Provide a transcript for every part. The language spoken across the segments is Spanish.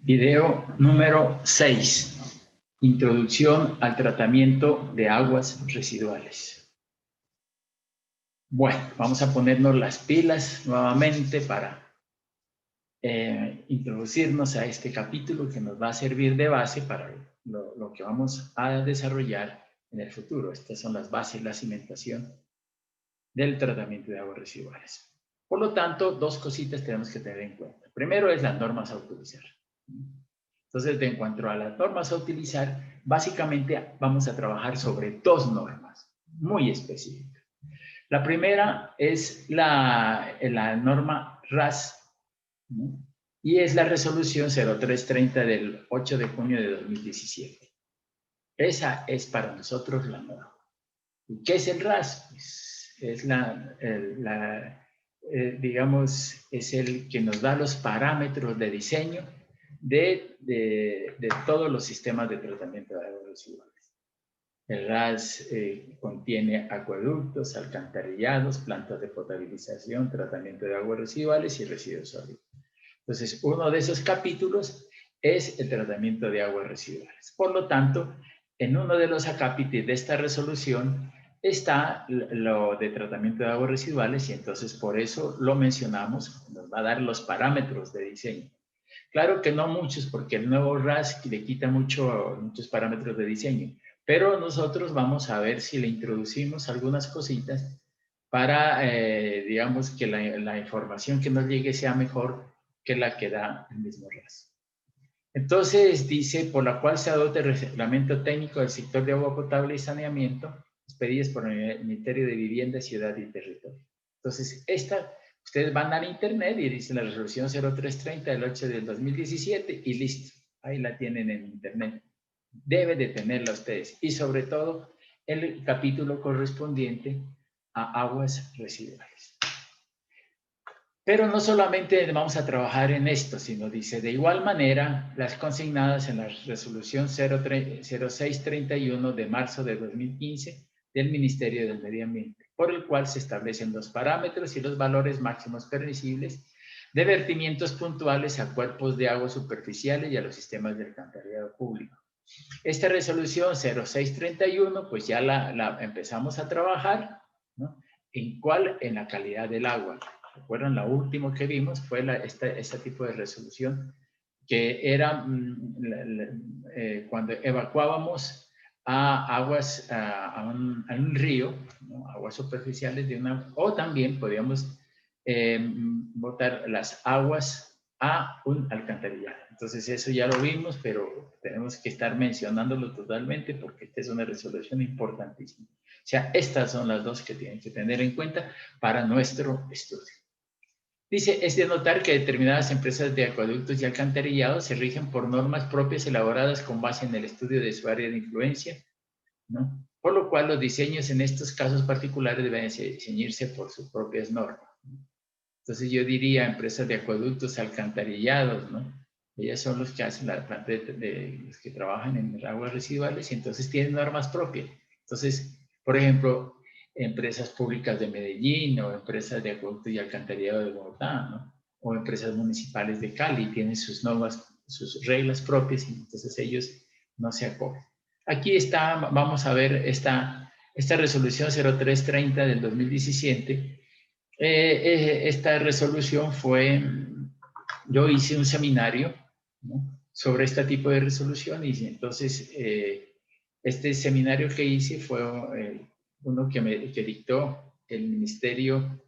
Video número 6. Introducción al tratamiento de aguas residuales. Bueno, vamos a ponernos las pilas nuevamente para introducirnos a este capítulo que nos va a servir de base para lo que vamos a desarrollar en el futuro. Estas son las bases, la cimentación del tratamiento de aguas residuales. Por lo tanto, dos cositas tenemos que tener en cuenta. Primero es las normas a utilizar. Entonces, en cuanto a las normas a utilizar, básicamente vamos a trabajar sobre dos normas muy específicas. La primera es la norma RAS, ¿no? Y es la resolución 0330 del 8 de junio de 2017. Esa es para nosotros la norma. ¿Y qué es el RAS? Pues es digamos, es el que nos da los parámetros de diseño de todos los sistemas de tratamiento de aguas residuales. El RAS contiene acueductos, alcantarillados, plantas de potabilización, tratamiento de aguas residuales y residuos sólidos. Entonces, uno de esos capítulos es el tratamiento de aguas residuales. Por lo tanto, en uno de los acápites de esta resolución está lo de tratamiento de aguas residuales y entonces por eso lo mencionamos, nos va a dar los parámetros de diseño. Claro que no muchos, porque el nuevo RAS le quita muchos parámetros de diseño, pero nosotros vamos a ver si le introducimos algunas cositas para, digamos, que la información que nos llegue sea mejor que la que da el mismo RAS. Entonces, dice, por la cual se adopta el reglamento técnico del sector de agua potable y saneamiento, expedidas por el Ministerio de Vivienda, Ciudad y Territorio. Entonces, ustedes van al internet y dicen la resolución 0330 del 8 del 2017 y listo, ahí la tienen en internet. Debe de tenerla ustedes y sobre todo el capítulo correspondiente a aguas residuales. Pero no solamente vamos a trabajar en esto, sino dice, de igual manera, las consignadas en la resolución 0631 de marzo de 2015 del Ministerio del Medio Ambiente, por el cual se establecen los parámetros y los valores máximos permisibles de vertimientos puntuales a cuerpos de agua superficiales y a los sistemas de alcantarillado público. Esta resolución 0631, pues ya la empezamos a trabajar, ¿no? ¿En cuál? En la calidad del agua. ¿Recuerdan? La última que vimos fue este tipo de resolución, que era cuando evacuábamos a aguas, a un río, ¿no? Aguas superficiales o también podíamos botar las aguas a un alcantarillado. Entonces eso ya lo vimos, pero tenemos que estar mencionándolo totalmente porque esta es una resolución importantísima. O sea, estas son las dos que tienen que tener en cuenta para nuestro estudio. Dice, es de notar que determinadas empresas de acueductos y alcantarillados se rigen por normas propias elaboradas con base en el estudio de su área de influencia, ¿no? Por lo cual los diseños en estos casos particulares deben ceñirse por sus propias normas. Entonces yo diría empresas de acueductos, alcantarillados, ¿no? Ellas son los que hacen la planta los que trabajan en aguas residuales y entonces tienen normas propias. Entonces, por ejemplo, empresas públicas de Medellín o empresas de acueducto y alcantarillado de Bogotá, ¿no? O empresas municipales de Cali tienen sus normas, sus reglas propias y entonces ellos no se acogen. Aquí está, vamos a ver esta resolución 0330 del 2017. Esta resolución yo hice un seminario, ¿no? Sobre este tipo de resolución y entonces este seminario que hice fue uno que dictó el Ministerio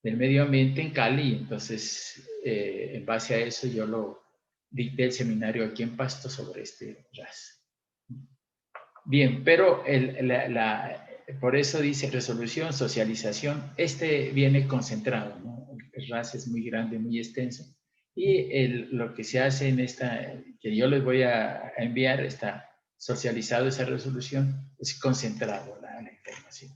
del Medio Ambiente en Cali, entonces en base a eso yo lo dicté el seminario aquí en Pasto sobre este RAS. Bien, pero por eso dice resolución, socialización, viene concentrado, ¿no? El RAS es muy grande, muy extenso, y lo que se hace en que yo les voy a enviar, está socializado esa resolución, es concentrado la información.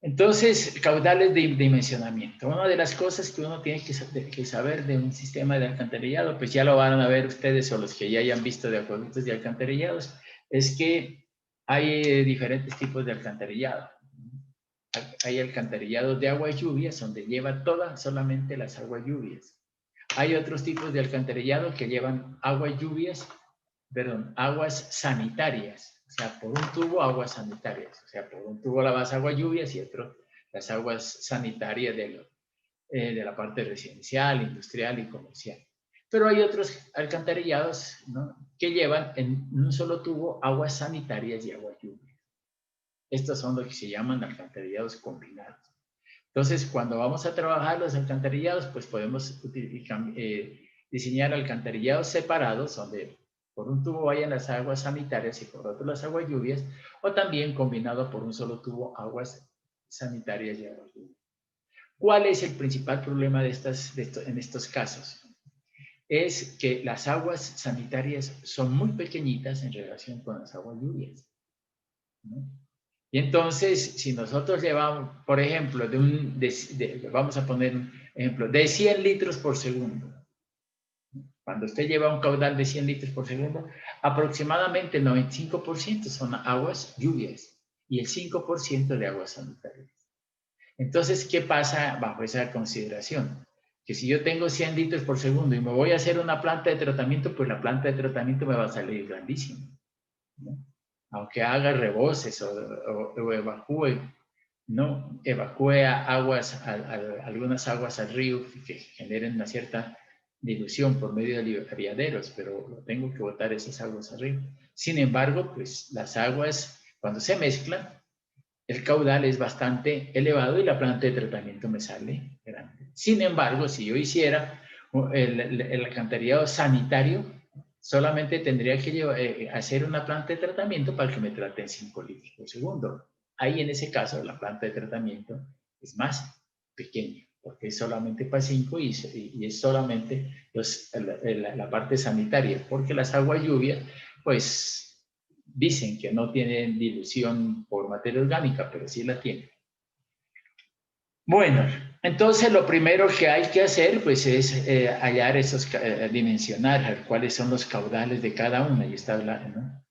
Entonces, caudales de dimensionamiento. Una de las cosas que uno tiene que saber de un sistema de alcantarillado, pues ya lo van a ver ustedes o los que ya hayan visto de acueductos y alcantarillados, es que hay diferentes tipos de alcantarillado. Hay alcantarillados de agua y lluvias, donde lleva solamente las aguas lluvias. hay otros tipos de alcantarillado que llevan aguas sanitarias. O sea, por un tubo aguas sanitarias. O sea, por un tubo lavas aguas lluvias y otro las aguas sanitarias de la parte residencial, industrial y comercial. Pero hay otros alcantarillados, ¿no?, que llevan en un solo tubo aguas sanitarias y aguas lluvias. Estos son los que se llaman alcantarillados combinados. Entonces, cuando vamos a trabajar los alcantarillados, pues podemos diseñar alcantarillados separados, donde por un tubo vayan las aguas sanitarias y por otro las aguas lluvias, o también combinado por un solo tubo aguas sanitarias y aguas lluvias. ¿Cuál es el principal problema en estos casos? Es que las aguas sanitarias son muy pequeñitas en relación con las aguas lluvias, ¿no? Y entonces, si nosotros llevamos, por ejemplo, vamos a poner un ejemplo, de 100 litros por segundo. Cuando usted lleva un caudal de 100 litros por segundo, aproximadamente el 95% son aguas lluvias y el 5% de aguas sanitarias. Entonces, ¿qué pasa bajo esa consideración? Que si yo tengo 100 litros por segundo y me voy a hacer una planta de tratamiento, pues la planta de tratamiento me va a salir grandísima, ¿no? Aunque haga reboses o evacúe, ¿no? Evacúe algunas aguas al río que generen una cierta dilución por medio de aviaderos, pero tengo que botar esas aguas al río. Sin embargo, pues las aguas, cuando se mezclan, el caudal es bastante elevado y la planta de tratamiento me sale grande. Sin embargo, si yo hiciera el alcantarillado sanitario, solamente tendría que hacer una planta de tratamiento para que me traten 5 litros por segundo. Ahí en ese caso la planta de tratamiento es más pequeña, porque es solamente para 5 y es solamente la parte sanitaria, porque las aguas lluvias, pues dicen que no tienen dilución por materia orgánica, pero sí la tienen. Bueno, entonces lo primero que hay que hacer pues es hallar dimensionar cuáles son los caudales de cada una, y está hablando, ¿no?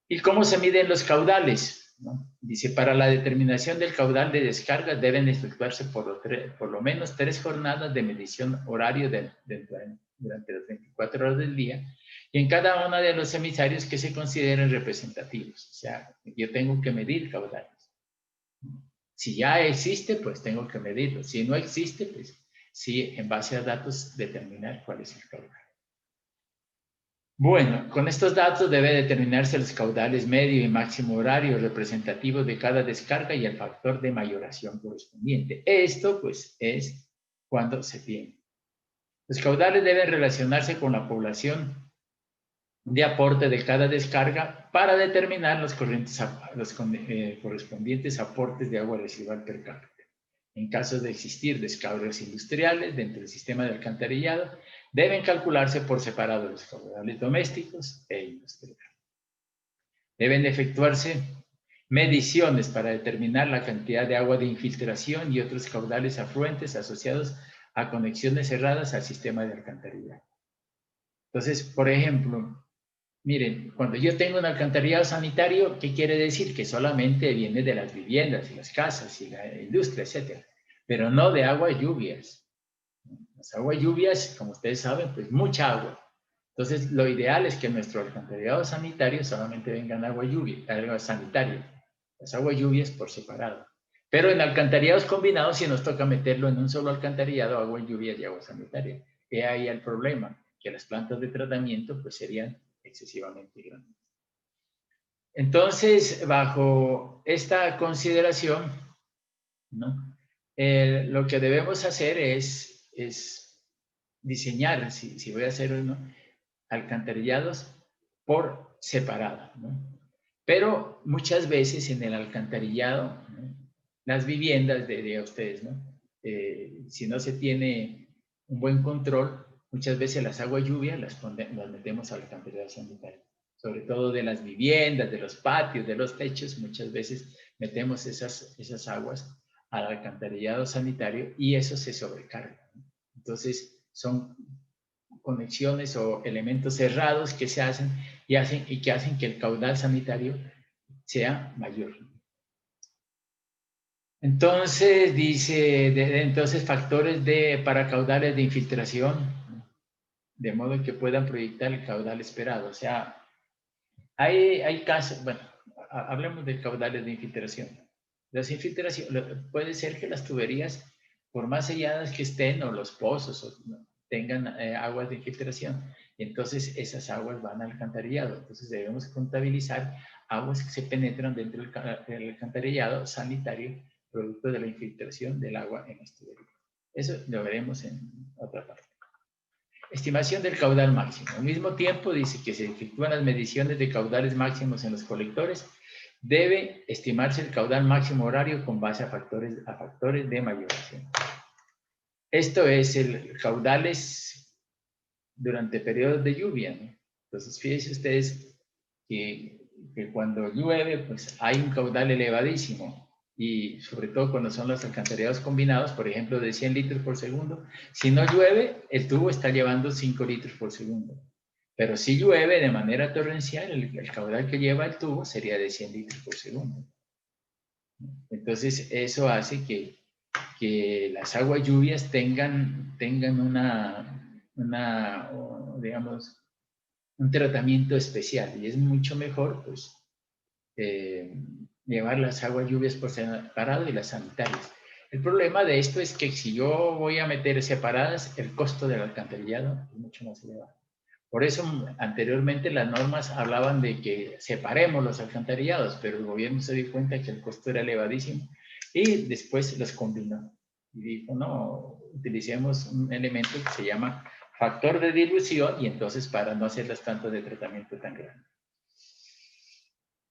¿Y cómo se miden los caudales? ¿No? Dice, para la determinación del caudal de descarga deben efectuarse por lo menos 3 jornadas de medición horario durante las 24 horas del día, y en cada uno de los emisarios que se consideren representativos. O sea, yo tengo que medir caudales. Si ya existe, pues tengo que medirlo. Si no existe, pues sí, en base a datos, determinar cuál es el caudal. Bueno, con estos datos debe determinarse los caudales medio y máximo horario representativos de cada descarga y el factor de mayoración correspondiente. Esto, pues, es cuando se tiene. Los caudales deben relacionarse con la población de aporte de cada descarga para determinar los correspondientes aportes de agua residual per cápita. En caso de existir descargas industriales dentro del sistema de alcantarillado, deben calcularse por separado los caudales domésticos e industriales. Deben efectuarse mediciones para determinar la cantidad de agua de infiltración y otros caudales afluentes asociados a conexiones cerradas al sistema de alcantarillado. Entonces, por ejemplo, miren, cuando yo tengo un alcantarillado sanitario, ¿qué quiere decir? Que solamente viene de las viviendas y las casas y la industria, etcétera, pero no de aguas lluvias. Las aguas lluvias, como ustedes saben, pues mucha agua. Entonces, lo ideal es que nuestro alcantarillado sanitario solamente vengan agua sanitaria, las aguas lluvias por separado. Pero en alcantarillados combinados sí nos toca meterlo en un solo alcantarillado, agua lluvias y agua sanitaria. Y ahí el problema, que las plantas de tratamiento pues serían excesivamente grandes. Entonces, bajo esta consideración, ¿no? Lo que debemos hacer es diseñar, si voy a hacer uno, alcantarillados por separado, ¿no? Pero muchas veces en el alcantarillado, ¿no?, las viviendas de ustedes, ¿no? Si no se tiene un buen control, muchas veces las aguas lluvias las metemos al alcantarillado sanitario. Sobre todo de las viviendas, de los patios, de los techos, muchas veces metemos esas aguas al alcantarillado sanitario y eso se sobrecarga, ¿no? Entonces, son conexiones o elementos cerrados que se hacen y que hacen que el caudal sanitario sea mayor. Entonces, dice, entonces factores para caudales de infiltración. de modo que puedan proyectar el caudal esperado. O sea, hay casos, bueno, hablemos de caudales de infiltración. Las infiltraciones, puede ser que las tuberías, por más selladas que estén, o los pozos tengan aguas de infiltración, y entonces esas aguas van al alcantarillado. Entonces debemos contabilizar aguas que se penetran dentro del alcantarillado sanitario, producto de la infiltración del agua en las tuberías. Eso lo veremos en otra parte. Estimación del caudal máximo. Al mismo tiempo dice que se efectúan las mediciones de caudales máximos en los colectores. Debe estimarse el caudal máximo horario con base a factores de mayoración. Esto es el caudales durante periodos de lluvia, ¿no? Entonces, fíjense ustedes que cuando llueve, pues hay un caudal elevadísimo. Y sobre todo cuando son los alcantarillados combinados, por ejemplo, de 100 litros por segundo. Si no llueve, el tubo está llevando 5 litros por segundo. Pero si llueve de manera torrencial, el caudal que lleva el tubo sería de 100 litros por segundo. Entonces, eso hace que las aguas lluvias tengan digamos, un tratamiento especial. Y es mucho mejor, pues, llevar las aguas lluvias por separado y las sanitarias. El problema de esto es que si yo voy a meter separadas, el costo del alcantarillado es mucho más elevado. Por eso anteriormente las normas hablaban de que separemos los alcantarillados, pero el gobierno se dio cuenta que el costo era elevadísimo y después los combinó. Y dijo, no, utilicemos un elemento que se llama factor de dilución y entonces para no hacer las tantas de tratamiento tan grandes.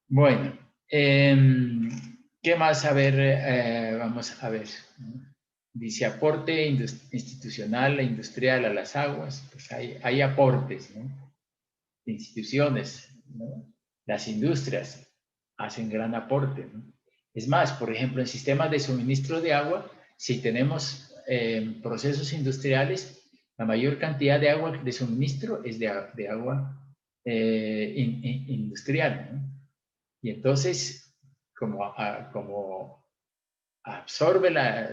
Bueno, ¿qué más? A ver, vamos a ver. Dice aporte institucional e industrial a las aguas. Pues hay aportes, ¿no? Instituciones, ¿no? Las industrias hacen gran aporte, ¿no? Es más, por ejemplo, en sistemas de suministro de agua, si tenemos procesos industriales, la mayor cantidad de agua de suministro es de agua industrial, ¿no? Y entonces, como absorbe la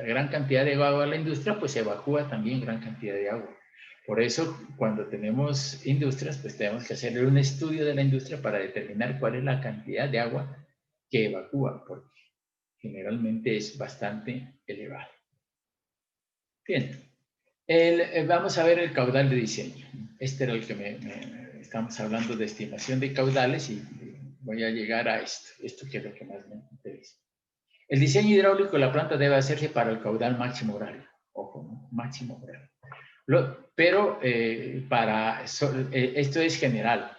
gran cantidad de agua a la industria, pues se evacúa también gran cantidad de agua. Por eso, cuando tenemos industrias, pues tenemos que hacerle un estudio de la industria para determinar cuál es la cantidad de agua que evacúa, porque generalmente es bastante elevada. Bien, vamos a ver el caudal de diseño. Este era el que estamos hablando de estimación de caudales y voy a llegar a esto que es lo que más me interesa. El diseño hidráulico de la planta debe hacerse para el caudal máximo horario. Ojo, ¿no? Máximo horario. Pero esto es general,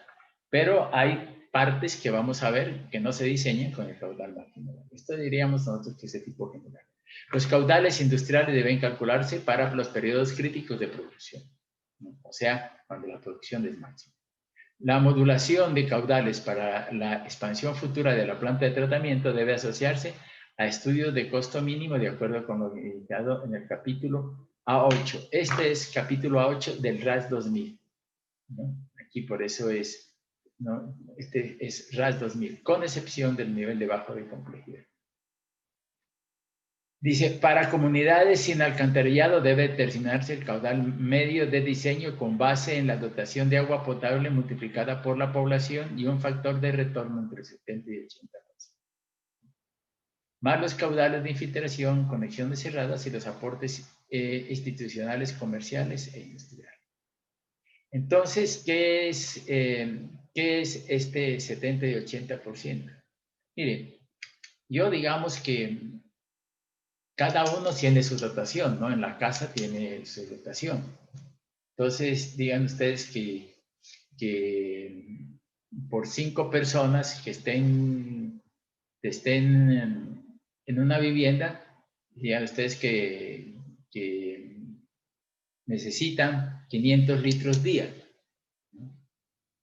pero hay partes que vamos a ver que no se diseñan con el caudal máximo horario. Esto diríamos nosotros que es de tipo general. Los caudales industriales deben calcularse para los periodos críticos de producción, ¿no? O sea, cuando la producción es máxima. La modulación de caudales para la expansión futura de la planta de tratamiento debe asociarse a estudios de costo mínimo de acuerdo con lo indicado en el capítulo A8. Este es capítulo A8 del RAS 2000, ¿no? Aquí por eso es, ¿no? Este es RAS 2000, con excepción del nivel de bajo de complejidad. Dice, para comunidades sin alcantarillado debe determinarse el caudal medio de diseño con base en la dotación de agua potable multiplicada por la población y un factor de retorno entre 70 y 80%. Más los caudales de infiltración, conexiones cerradas y los aportes institucionales, comerciales e industriales. Entonces, ¿qué es este 70 y 80%? Miren, yo digamos que cada uno tiene su dotación, ¿no? En la casa tiene su dotación. Entonces, digan ustedes que por 5 personas que estén en una vivienda, digan ustedes que necesitan 500 litros día, ¿no?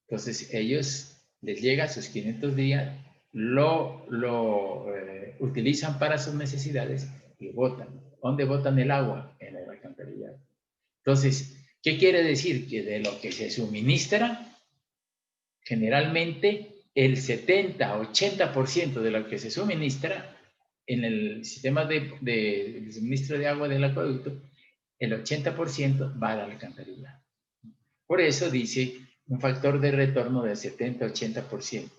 Entonces, ellos les llega sus 500 días, lo utilizan para sus necesidades y botan. ¿Dónde botan el agua? En el alcantarillado. Entonces, ¿qué quiere decir? Que de lo que se suministra, generalmente el 70-80% de lo que se suministra en el sistema de suministro de agua del acueducto, el 80% va al alcantarillado. Por eso dice un factor de retorno del 70-80%.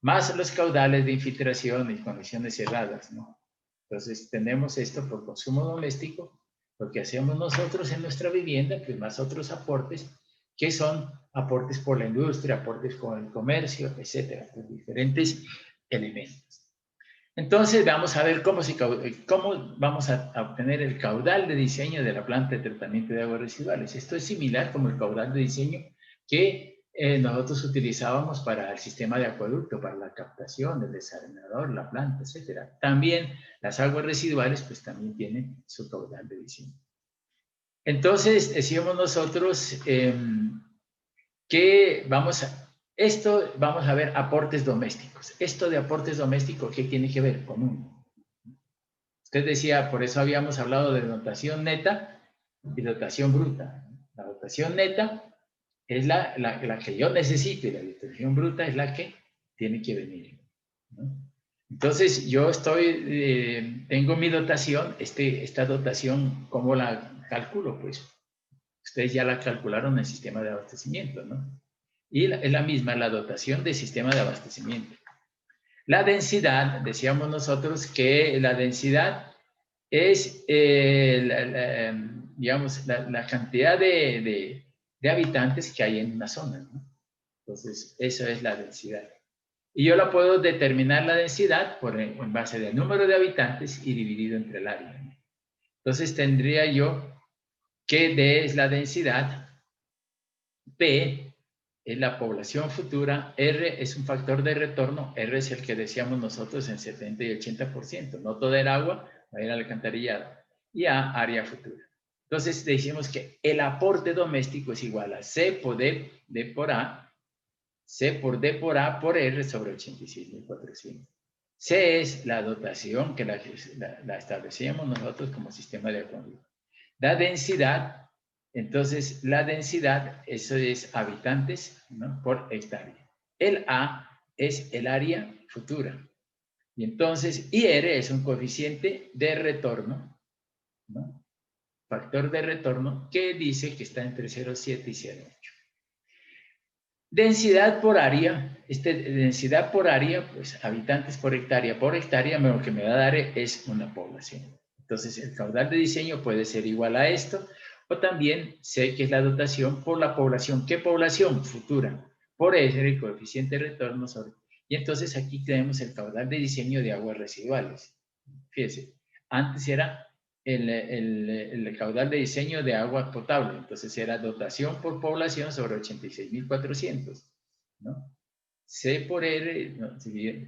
Más los caudales de infiltración y conexiones cerradas, ¿no? Entonces, tenemos esto por consumo doméstico, lo que hacemos nosotros en nuestra vivienda, pues más otros aportes, que son aportes por la industria, aportes con el comercio, etcétera, pues diferentes elementos. Entonces, vamos a ver cómo vamos a obtener el caudal de diseño de la planta de tratamiento de aguas residuales. Esto es similar como el caudal de diseño que nosotros utilizábamos para el sistema de acueducto, para la captación, el desalinador, la planta, etcétera. También las aguas residuales, pues también tienen su caudal de diseño. Entonces, decíamos nosotros que vamos a ver aportes domésticos. Esto de aportes domésticos, ¿qué tiene que ver con uno? Usted decía, por eso habíamos hablado de dotación neta y dotación bruta. La dotación neta es la que yo necesito y la dotación bruta es la que tiene que venir, ¿no? Entonces, yo tengo mi dotación, esta dotación, ¿cómo la calculo? Pues ustedes ya la calcularon en el sistema de abastecimiento, ¿no? Y es la misma, la dotación del sistema de abastecimiento. La densidad, decíamos nosotros que la densidad es, digamos, la cantidad de habitantes que hay en una zona, ¿no? Entonces, eso es la densidad. Y yo la puedo determinar la densidad en base del número de habitantes y dividido entre el área, ¿no? Entonces, tendría yo que D es la densidad, P es la población futura, R es un factor de retorno, R es el que decíamos nosotros en 70 y 80%, no todo el agua va a ir al alcantarillado, y A, área futura. Entonces decimos que el aporte doméstico es igual a C por D por A, C por D por A por R sobre 86.400. C es la dotación que la establecíamos nosotros como sistema de acueducto. La densidad, entonces la densidad, eso es habitantes, ¿no?, por hectárea. El A es el área futura. Y entonces IR es un coeficiente de retorno, ¿no?, factor de retorno que dice que está entre 0,7 y 0,8. Densidad por área, densidad por área, pues habitantes por hectárea, lo que me va a dar es una población. Entonces, el caudal de diseño puede ser igual a esto, o también sé que es la dotación por la población. ¿Qué población? Futura. Por eso el coeficiente de retorno sobre. Y entonces aquí tenemos el caudal de diseño de aguas residuales. Fíjense, antes era el caudal de diseño de agua potable. Entonces era dotación por población sobre 86.400, ¿no? C por R, ¿no?,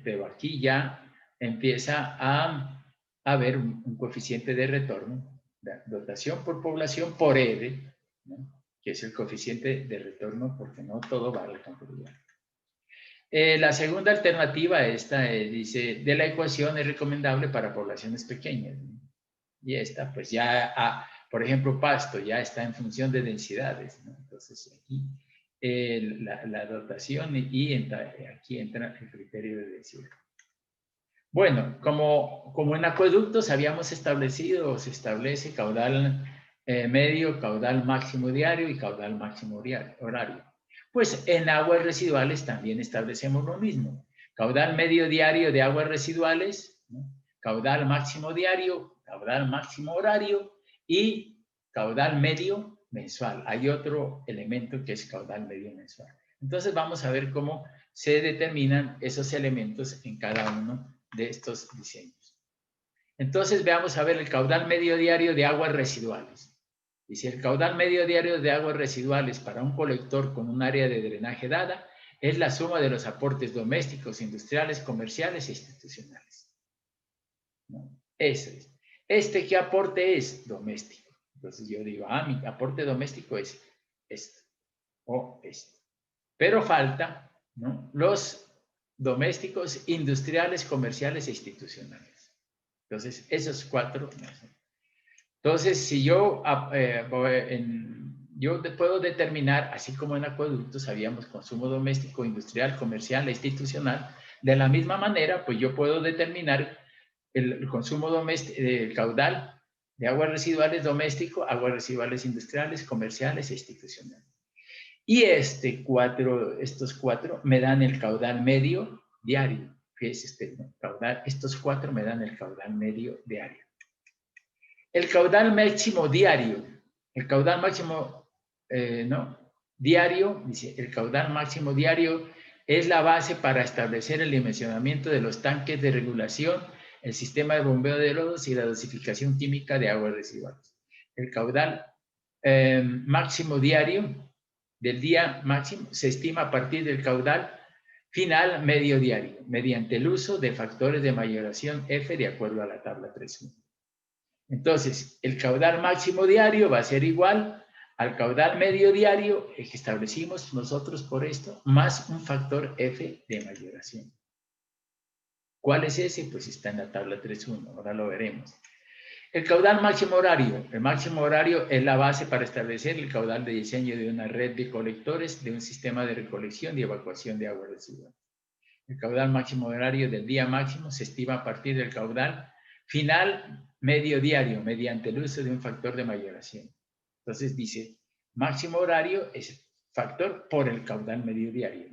pero aquí ya empieza a haber un coeficiente de retorno, dotación por población por R, ¿no?, que es el coeficiente de retorno porque no todo va a la cantidad. La segunda alternativa, esta dice, de la ecuación es recomendable para poblaciones pequeñas, ¿no? Y esta, pues ya, por ejemplo, Pasto ya está en función de densidades, ¿no? Entonces aquí la dotación aquí entra el criterio de densidad. Bueno, como en acueductos habíamos establecido, o se establece caudal medio, caudal máximo diario y caudal máximo horario. Pues en aguas residuales también establecemos lo mismo. Caudal medio diario de aguas residuales, ¿no?, caudal máximo diario, caudal máximo horario y caudal medio mensual. Hay otro elemento que es caudal medio mensual. Entonces vamos a ver cómo se determinan esos elementos en cada uno de estos diseños. Entonces veamos a ver el caudal medio diario de aguas residuales. Y si el caudal medio diario de aguas residuales para un colector con un área de drenaje dada es la suma de los aportes domésticos, industriales, comerciales e institucionales, ¿no? Eso es. ¿Qué aporte es? Doméstico. Entonces yo digo, mi aporte doméstico es esto o esto. Pero falta, ¿no?, los domésticos, industriales, comerciales e institucionales. Entonces, esos cuatro. Entonces, si yo puedo determinar, así como en acueductos sabíamos consumo doméstico, industrial, comercial e institucional, de la misma manera, pues yo puedo determinar el consumo doméstico, el caudal de aguas residuales doméstico, aguas residuales industriales, comerciales e institucionales. Y estos cuatro me dan el caudal medio diario. Fíjese estos cuatro me dan el caudal medio diario. El caudal máximo diario, el caudal máximo, diario, dice, el caudal máximo diario es la base para establecer el dimensionamiento de los tanques de regulación, el sistema de bombeo de lodos y la dosificación química de aguas residuales. El caudal máximo diario del día máximo se estima a partir del caudal final medio diario, mediante el uso de factores de mayoración F de acuerdo a la tabla 3.1. Entonces, el caudal máximo diario va a ser igual al caudal medio diario, el que establecimos nosotros por esto, más un factor F de mayoración. ¿Cuál es ese? Pues está en la tabla 3.1, ahora lo veremos. El caudal máximo horario. El máximo horario es la base para establecer el caudal de diseño de una red de colectores de un sistema de recolección y evacuación de aguas residuales. El caudal máximo horario del día máximo se estima a partir del caudal final medio diario mediante el uso de un factor de mayoración. Entonces dice, máximo horario es factor por el caudal medio diario.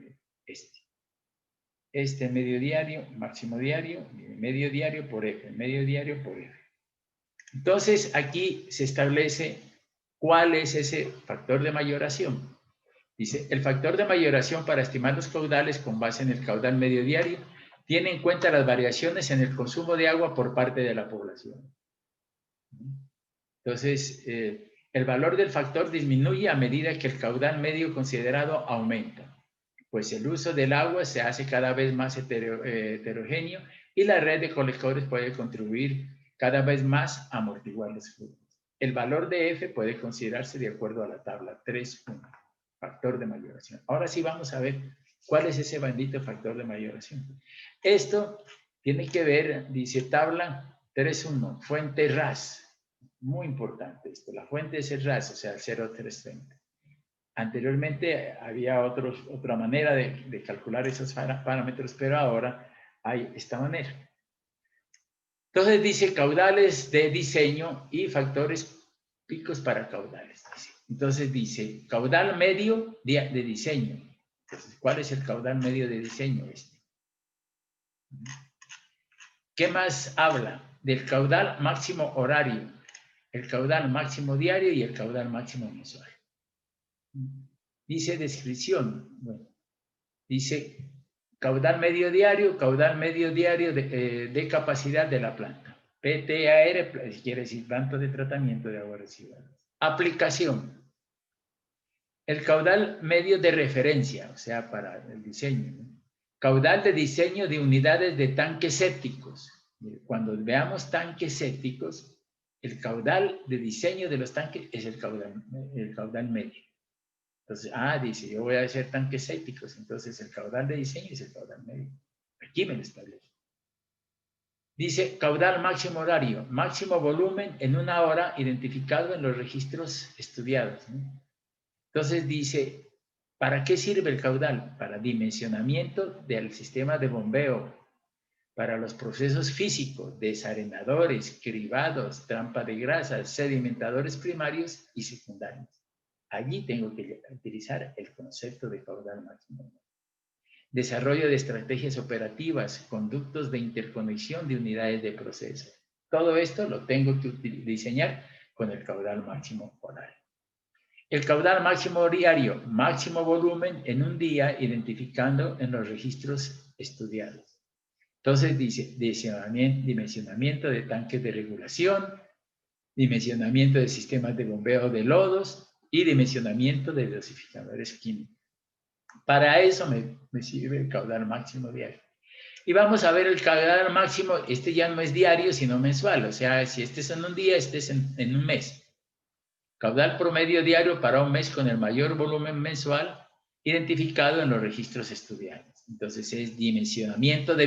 Este medio diario, máximo diario, medio diario por F, medio diario por F. Entonces, aquí se establece cuál es ese factor de mayoración. Dice, el factor de mayoración para estimar los caudales con base en el caudal medio diario tiene en cuenta las variaciones en el consumo de agua por parte de la población. Entonces, el valor del factor disminuye a medida que el caudal medio considerado aumenta, pues el uso del agua se hace cada vez más heterogéneo y la red de colectores puede contribuir cada vez más a amortiguar los flujos. El valor de F puede considerarse de acuerdo a la tabla 3.1, factor de mayoración. Ahora sí vamos a ver cuál es ese bendito factor de mayoración. Esto tiene que ver, dice tabla 3.1, fuente RAS. Muy importante esto, la fuente es el RAS, o sea, el 0,330. Anteriormente había otra manera de calcular esos parámetros, pero ahora hay esta manera. Entonces dice caudales de diseño y factores picos para caudales. Entonces dice caudal medio de diseño. Entonces, ¿cuál es el caudal medio de diseño? ¿Qué más habla? Del caudal máximo horario, el caudal máximo diario y el caudal máximo mensual. Dice descripción. Bueno, dice caudal medio diario de capacidad de la planta. PTAR quiere decir planta de tratamiento de aguas residuales. Aplicación. El caudal medio de referencia, o sea, para el diseño. ¿No? Caudal de diseño de unidades de tanques sépticos. Cuando veamos tanques sépticos, el caudal de diseño de los tanques es el caudal medio. Entonces, dice, yo voy a hacer tanques sépticos, entonces el caudal de diseño es el caudal medio. Aquí me lo establece. Dice, caudal máximo horario, máximo volumen en una hora identificado en los registros estudiados. ¿No? Entonces dice, ¿para qué sirve el caudal? Para dimensionamiento del sistema de bombeo, para los procesos físicos, desarenadores, cribados, trampa de grasas, sedimentadores primarios y secundarios. Allí tengo que utilizar el concepto de caudal máximo. Desarrollo de estrategias operativas, conductos de interconexión de unidades de proceso. Todo esto lo tengo que diseñar con el caudal máximo horario. El caudal máximo diario, máximo volumen en un día, identificando en los registros estudiados. Entonces dice dimensionamiento de tanques de regulación, dimensionamiento de sistemas de bombeo de lodos, y dimensionamiento de dosificadores químicos. Para eso me sirve el caudal máximo diario. Y vamos a ver el caudal máximo, este ya no es diario, sino mensual. O sea, si este es en un día, este es en un mes. Caudal promedio diario para un mes con el mayor volumen mensual, identificado en los registros estudiados. Entonces es dimensionamiento de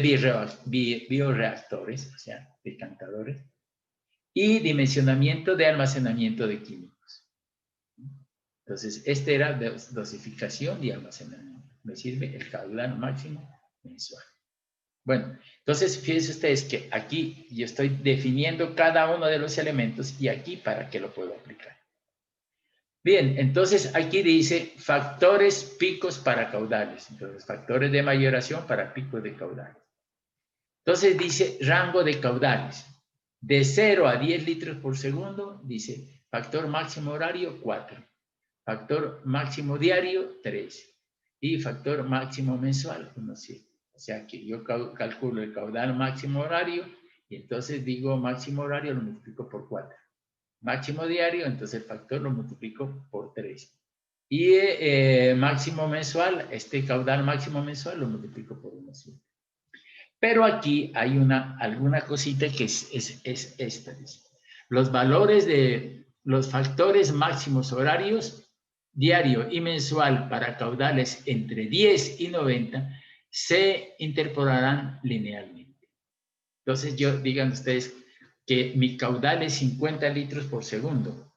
bioreactores, o sea, decantadores, y dimensionamiento de almacenamiento de químicos. Entonces, este era dosificación y almacenamiento. Me sirve el caudal máximo mensual. Bueno, entonces fíjense ustedes que aquí yo estoy definiendo cada uno de los elementos y aquí para qué lo puedo aplicar. Bien, entonces aquí dice factores picos para caudales. Entonces, factores de mayoración para picos de caudales. Entonces dice rango de caudales. De 0 a 10 litros por segundo, dice factor máximo horario 4. Factor máximo diario 3. Y factor máximo mensual 1,7. O sea que yo calculo el caudal máximo horario y entonces digo máximo horario lo multiplico por 4. Máximo diario, entonces el factor lo multiplico por 3. Y máximo mensual, este caudal máximo mensual lo multiplico por 1,7. Pero aquí hay alguna cosita que es esta. Los valores de los factores máximos horarios diario y mensual para caudales entre 10 y 90 se interpolarán linealmente. Entonces, digan ustedes que mi caudal es 50 litros por segundo.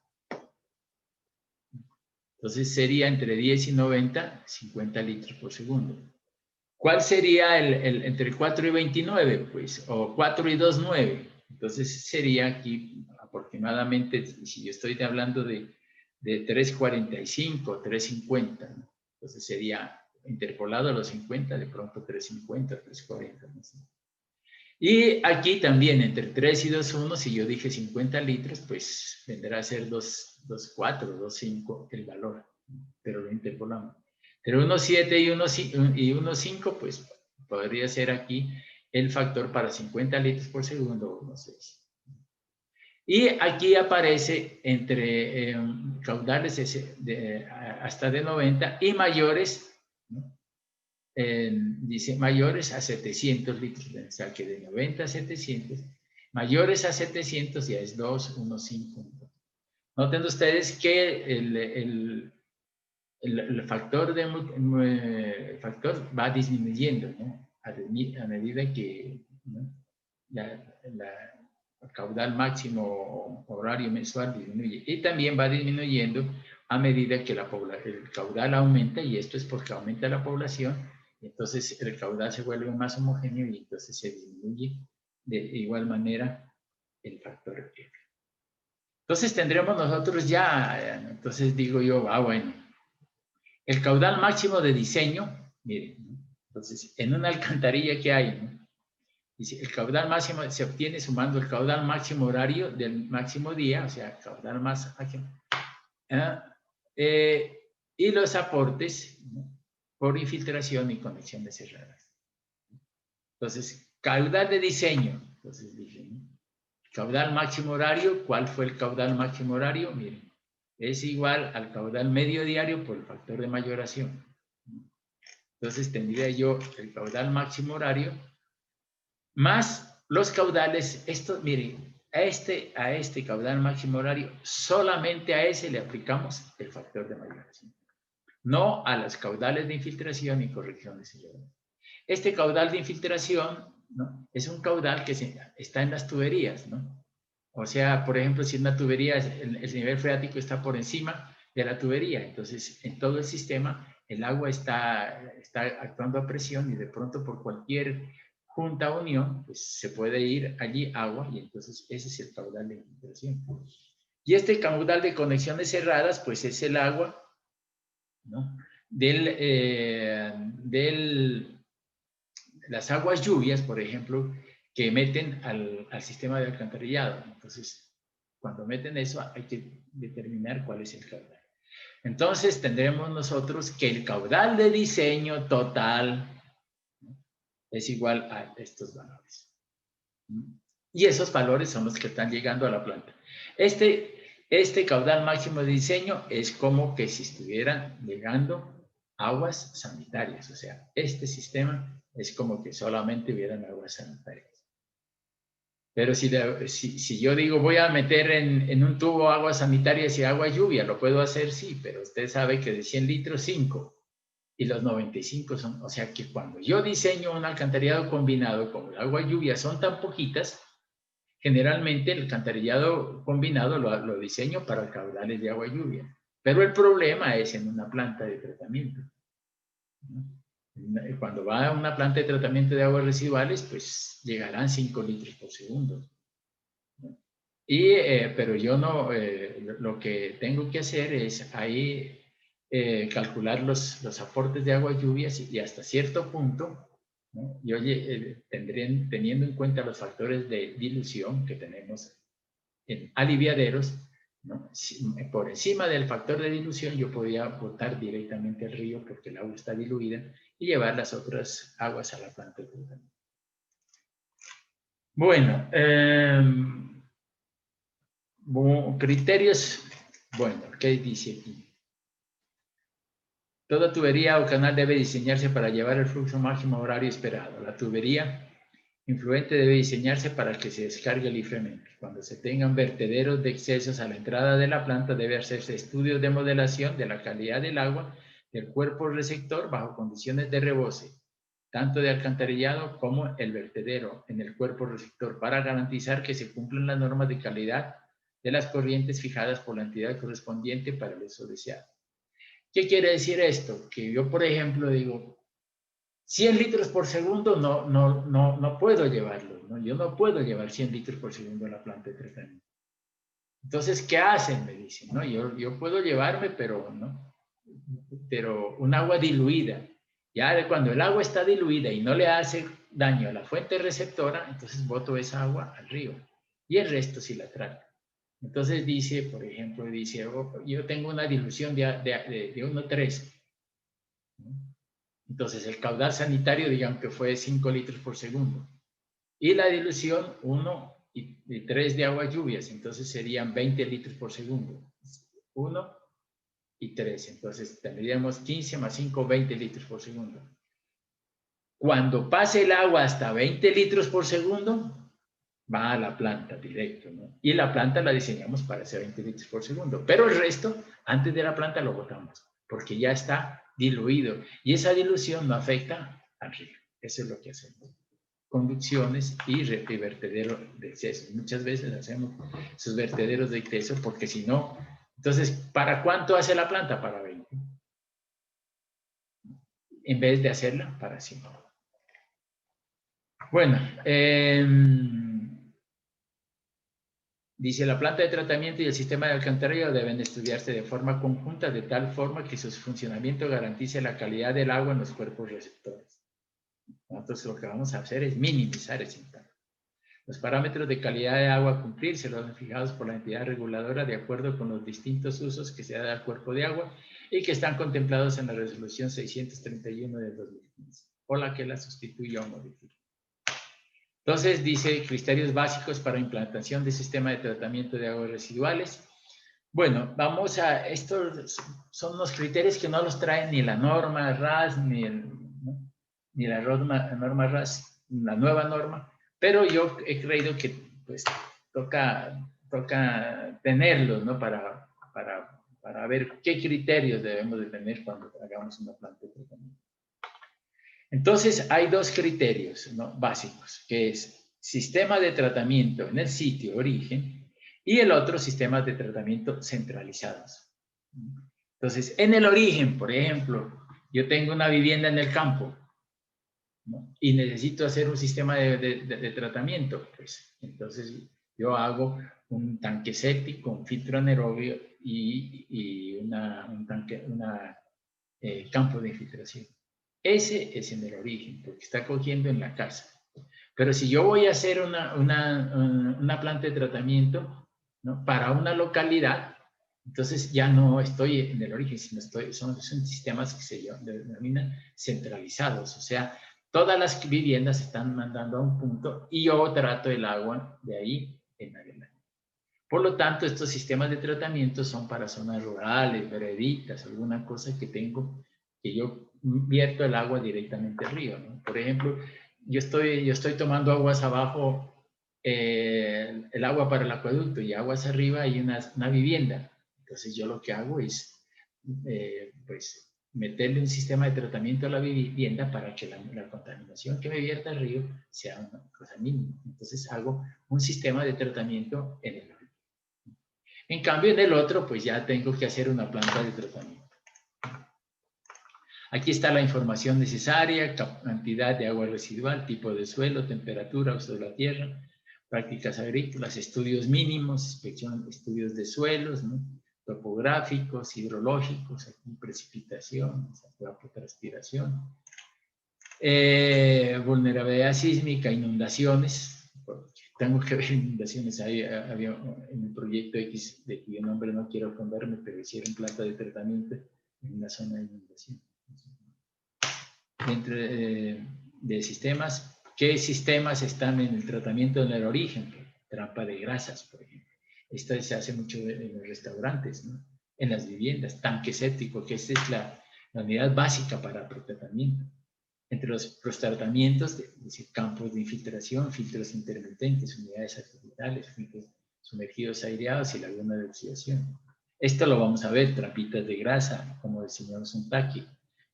Entonces sería entre 10 y 90, 50 litros por segundo. ¿Cuál sería entre 4 y 29? Pues, o 4 y 2, 9. Entonces sería aquí aproximadamente, si yo estoy hablando de 3,45, 3,50, ¿no? Entonces sería interpolado a los 50, de pronto 3,50, 3,40, no sé. Y aquí también entre 3 y 2,1, si yo dije 50 litros, pues vendrá a ser 2,4, 2,5 el valor, pero lo interpolamos. Pero 1,7 y 1,5, pues podría ser aquí el factor para 50 litros por segundo, 1,6. Y aquí aparece entre caudales hasta de 90 y mayores, ¿no? Dice mayores a 700 litros, o sea que de 90 a 700, mayores a 700 ya es 2, 1, 5. Noten ustedes que el factor va disminuyendo, ¿no? A medida que, ¿no? El caudal máximo horario mensual disminuye. Y también va disminuyendo a medida que el caudal aumenta, y esto es porque aumenta la población, y entonces el caudal se vuelve más homogéneo y entonces se disminuye de igual manera el factor F. Entonces tendremos nosotros ya, entonces digo yo, bueno, el caudal máximo de diseño, miren, ¿no? Entonces en una alcantarilla que hay, ¿no? Dice, el caudal máximo se obtiene sumando el caudal máximo horario del máximo día, o sea, caudal máximo, y los aportes, ¿no? Por infiltración y conexiones cerradas. Entonces, caudal de diseño. Entonces dije, ¿no? Caudal máximo horario, ¿cuál fue el caudal máximo horario? Miren, es igual al caudal medio diario por el factor de mayoración. Entonces tendría yo el caudal máximo horario más los caudales. Esto, miren, a este caudal máximo horario, solamente a ese le aplicamos el factor de mayoración, no a los caudales de infiltración y corrección de sellado. Este caudal de infiltración, ¿no? Es un caudal que está en las tuberías, ¿no? O sea, por ejemplo, si una tubería, el nivel freático está por encima de la tubería, entonces en todo el sistema el agua está actuando a presión y de pronto por cualquier junta o unión, pues se puede ir allí agua y entonces ese es el caudal de infiltración. Y este caudal de conexiones cerradas, pues es el agua, ¿no? Las aguas lluvias, por ejemplo, que meten al sistema de alcantarillado. Entonces, cuando meten eso, hay que determinar cuál es el caudal. Entonces, tendremos nosotros que el caudal de diseño total, ¿no? Es igual a estos valores. Y esos valores son los que están llegando a la planta. Este caudal máximo de diseño es como que si estuvieran llegando aguas sanitarias. O sea, este sistema es como que solamente hubieran aguas sanitarias. Pero si yo digo voy a meter en un tubo aguas sanitarias y agua lluvia, lo puedo hacer, sí, pero usted sabe que de 100 litros, 5. Y los 95 son, o sea que cuando yo diseño un alcantarillado combinado, como el agua lluvia son tan poquitas, generalmente el alcantarillado combinado lo diseño para caudales de agua lluvia. Pero el problema es en una planta de tratamiento, ¿no? Cuando va a una planta de tratamiento de aguas residuales, pues llegarán 5 litros por segundo, ¿no? Pero yo no, lo que tengo que hacer es ahí calcular los aportes de agua y lluvias y hasta cierto punto, ¿no? Yo teniendo en cuenta los factores de dilución que tenemos en aliviaderos, ¿no? Por encima del factor de dilución yo podía botar directamente al río porque el agua está diluida y llevar las otras aguas a la planta de tratamiento. Bueno, criterios, bueno, ¿qué dice aquí? Toda tubería o canal debe diseñarse para llevar el flujo máximo horario esperado. La tubería influente debe diseñarse para que se descargue libremente. Cuando se tengan vertederos de excesos a la entrada de la planta, debe hacerse estudios de modelación de la calidad del agua del cuerpo receptor bajo condiciones de rebose, tanto de alcantarillado como el vertedero en el cuerpo receptor, para garantizar que se cumplan las normas de calidad de las corrientes fijadas por la entidad correspondiente para el uso deseado. ¿Qué quiere decir esto? Que yo, por ejemplo, digo, 100 litros por segundo no puedo llevarlo, ¿no? Yo no puedo llevar 100 litros por segundo a la planta de tratamiento. Entonces, ¿qué hacen? Me dicen, ¿no? Yo puedo llevarme, pero un agua diluida. Ya de cuando el agua está diluida y no le hace daño a la fuente receptora, entonces boto esa agua al río. Y el resto sí la trato. Entonces dice, por ejemplo, dice, yo tengo una dilución de 1,3. Entonces el caudal sanitario, digamos que fue 5 litros por segundo. Y la dilución 1 y 3 de agua lluvias, entonces serían 20 litros por segundo. 1 y 3, entonces tendríamos 15 más 5, 20 litros por segundo. Cuando pase el agua hasta 20 litros por segundo, va a la planta directo, ¿no? Y la planta la diseñamos para hacer 20 litros por segundo, pero el resto, antes de la planta lo botamos, porque ya está diluido, y esa dilución no afecta al río. Eso es lo que hacemos. Conducciones y vertederos de exceso. Muchas veces hacemos esos vertederos de exceso, porque si no, entonces, ¿para cuánto hace la planta? Para 20. En vez de hacerla para 5. Bueno, dice, la planta de tratamiento y el sistema de alcantarillado deben estudiarse de forma conjunta, de tal forma que su funcionamiento garantice la calidad del agua en los cuerpos receptores. Nosotros lo que vamos a hacer es minimizar ese impacto. Los parámetros de calidad de agua a cumplir serán fijados por la entidad reguladora de acuerdo con los distintos usos que se da al cuerpo de agua y que están contemplados en la resolución 631 del 2015, o la que la sustituya o modifique. Entonces dice criterios básicos para implantación de sistema de tratamiento de aguas residuales. Bueno, vamos a, estos son los criterios que no los trae ni la norma RAS, ni la norma RAS, la nueva norma, pero yo he creído que pues toca tenerlos, ¿no? Para ver qué criterios debemos de tener cuando hagamos una planta de tratamiento. Entonces, hay dos criterios, ¿no?, básicos, que es sistema de tratamiento en el sitio de origen y el otro, sistemas de tratamiento centralizados. Entonces, en el origen, por ejemplo, yo tengo una vivienda en el campo, ¿no?, y necesito hacer un sistema de tratamiento, pues entonces yo hago un tanque séptico, un filtro anaerobio y un campo de infiltración. Ese es en el origen, porque está cogiendo en la casa. Pero si yo voy a hacer una planta de tratamiento, ¿no?, para una localidad, entonces ya no estoy en el origen, sino son sistemas que se denominan centralizados. O sea, todas las viviendas se están mandando a un punto y yo trato el agua de ahí en adelante. Por lo tanto, estos sistemas de tratamiento son para zonas rurales, vereditas, alguna cosa que tengo, que yo vierto el agua directamente al río, ¿no? Por ejemplo, yo estoy tomando aguas abajo, el agua para el acueducto, y aguas arriba hay una vivienda. Entonces yo lo que hago es, pues, meterle un sistema de tratamiento a la vivienda para que la contaminación que me vierta al río sea una cosa mínima. Entonces hago un sistema de tratamiento en el río. En cambio, en el otro, pues ya tengo que hacer una planta de tratamiento. Aquí está la información necesaria: cantidad de agua residual, tipo de suelo, temperatura, uso de la tierra, prácticas agrícolas, estudios mínimos, inspección, estudios de suelos, ¿no? Topográficos, hidrológicos, aquí precipitación, evapotranspiración, vulnerabilidad sísmica, inundaciones. Tengo que ver inundaciones. Había en el proyecto X, de cuyo nombre no quiero esconderme, pero hicieron planta de tratamiento en una zona de inundación. Dentro de sistemas, ¿qué sistemas están en el tratamiento en el origen? Trampa de grasas, por ejemplo. Esto se hace mucho en los restaurantes, ¿no? En las viviendas, tanque séptico, que esta es la unidad básica para tratamiento. Entre los tratamientos, es decir, campos de infiltración, filtros intermitentes, unidades artificiales, filtros sumergidos aireados y laguna de oxidación. Esto lo vamos a ver, trapitas de grasa, como diseñamos un taque.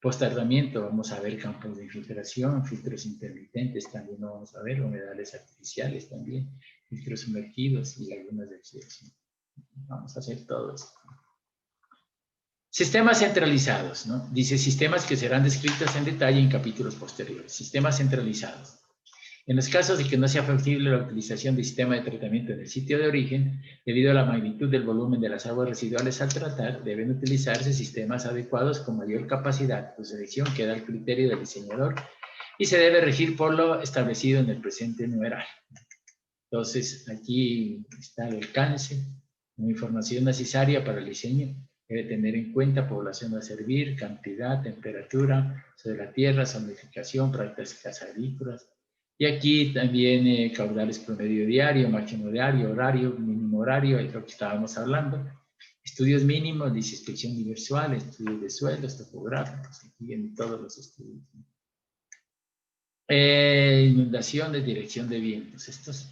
Post-tratamiento vamos a ver campos de infiltración, filtros intermitentes, también lo vamos a ver, humedales artificiales también, filtros sumergidos y lagunas de oxidación. Vamos a hacer todo esto. Sistemas centralizados, ¿no? Dice sistemas que serán descritos en detalle en capítulos posteriores. Sistemas centralizados. En los casos de que no sea factible la utilización de sistema de tratamiento en el sitio de origen, debido a la magnitud del volumen de las aguas residuales al tratar, deben utilizarse sistemas adecuados con mayor capacidad. Su selección queda al criterio del diseñador y se debe regir por lo establecido en el presente numeral. Entonces, aquí está el alcance, una información necesaria para el diseño. Debe tener en cuenta población a servir, cantidad, temperatura, sobre la tierra, zonificación, prácticas agrícolas. Y aquí también caudales promedio diario, máximo diario, horario, mínimo horario, es lo que estábamos hablando. Estudios mínimos, dice inspección universal, estudios de suelos, topográficos, aquí vienen todos los estudios. Inundaciones, dirección de vientos. Estos,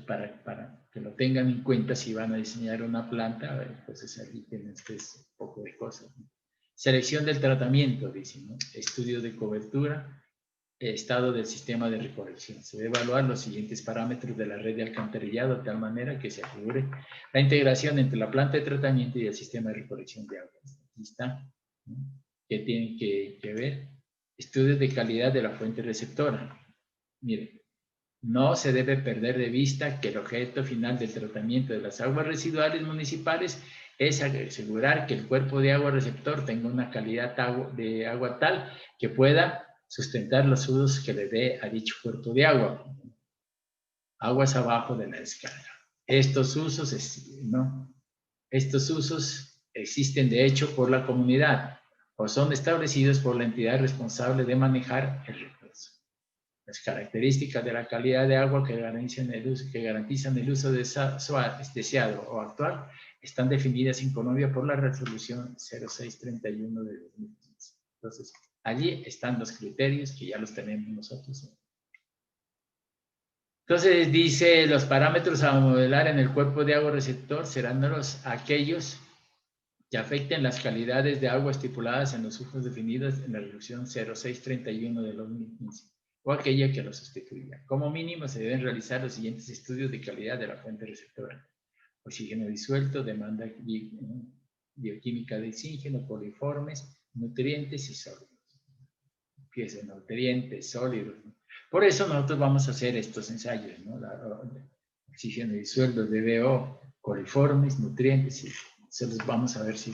para que lo tengan en cuenta si van a diseñar una planta, entonces aquí tienen ustedes un poco de cosas, ¿no? Selección del tratamiento, dicen, ¿no? Estudios de cobertura, estado del sistema de recolección. Se debe evaluar los siguientes parámetros de la red de alcantarillado de tal manera que se asegure la integración entre la planta de tratamiento y el sistema de recolección de agua. Aquí está, ¿no? ¿Qué tienen que ver? Estudios de calidad de la fuente receptora. Miren, no se debe perder de vista que el objeto final del tratamiento de las aguas residuales municipales es asegurar que el cuerpo de agua receptor tenga una calidad de agua tal que pueda sustentar los usos que le dé a dicho cuerpo de agua. Aguas abajo de la descarga. Estos usos existen de hecho por la comunidad o son establecidos por la entidad responsable de manejar el recurso. Las características de la calidad de agua que garantizan el uso deseado o actual están definidas en Colombia por la resolución 0631 de 2015. Entonces, allí están los criterios que ya los tenemos nosotros. Entonces, dice, los parámetros a modelar en el cuerpo de agua receptor serán aquellos que afecten las calidades de agua estipuladas en los usos definidos en la resolución 0631 de 2015. O aquella que lo sustituya. Como mínimo se deben realizar los siguientes estudios de calidad de la fuente receptora. Oxígeno disuelto, demanda bioquímica de oxígeno, coliformes, nutrientes y sólidos. Fíjense, nutrientes, sólidos. Por eso nosotros vamos a hacer estos ensayos, ¿no? Oxígeno disuelto, DBO, coliformes, nutrientes, y se los vamos a ver si...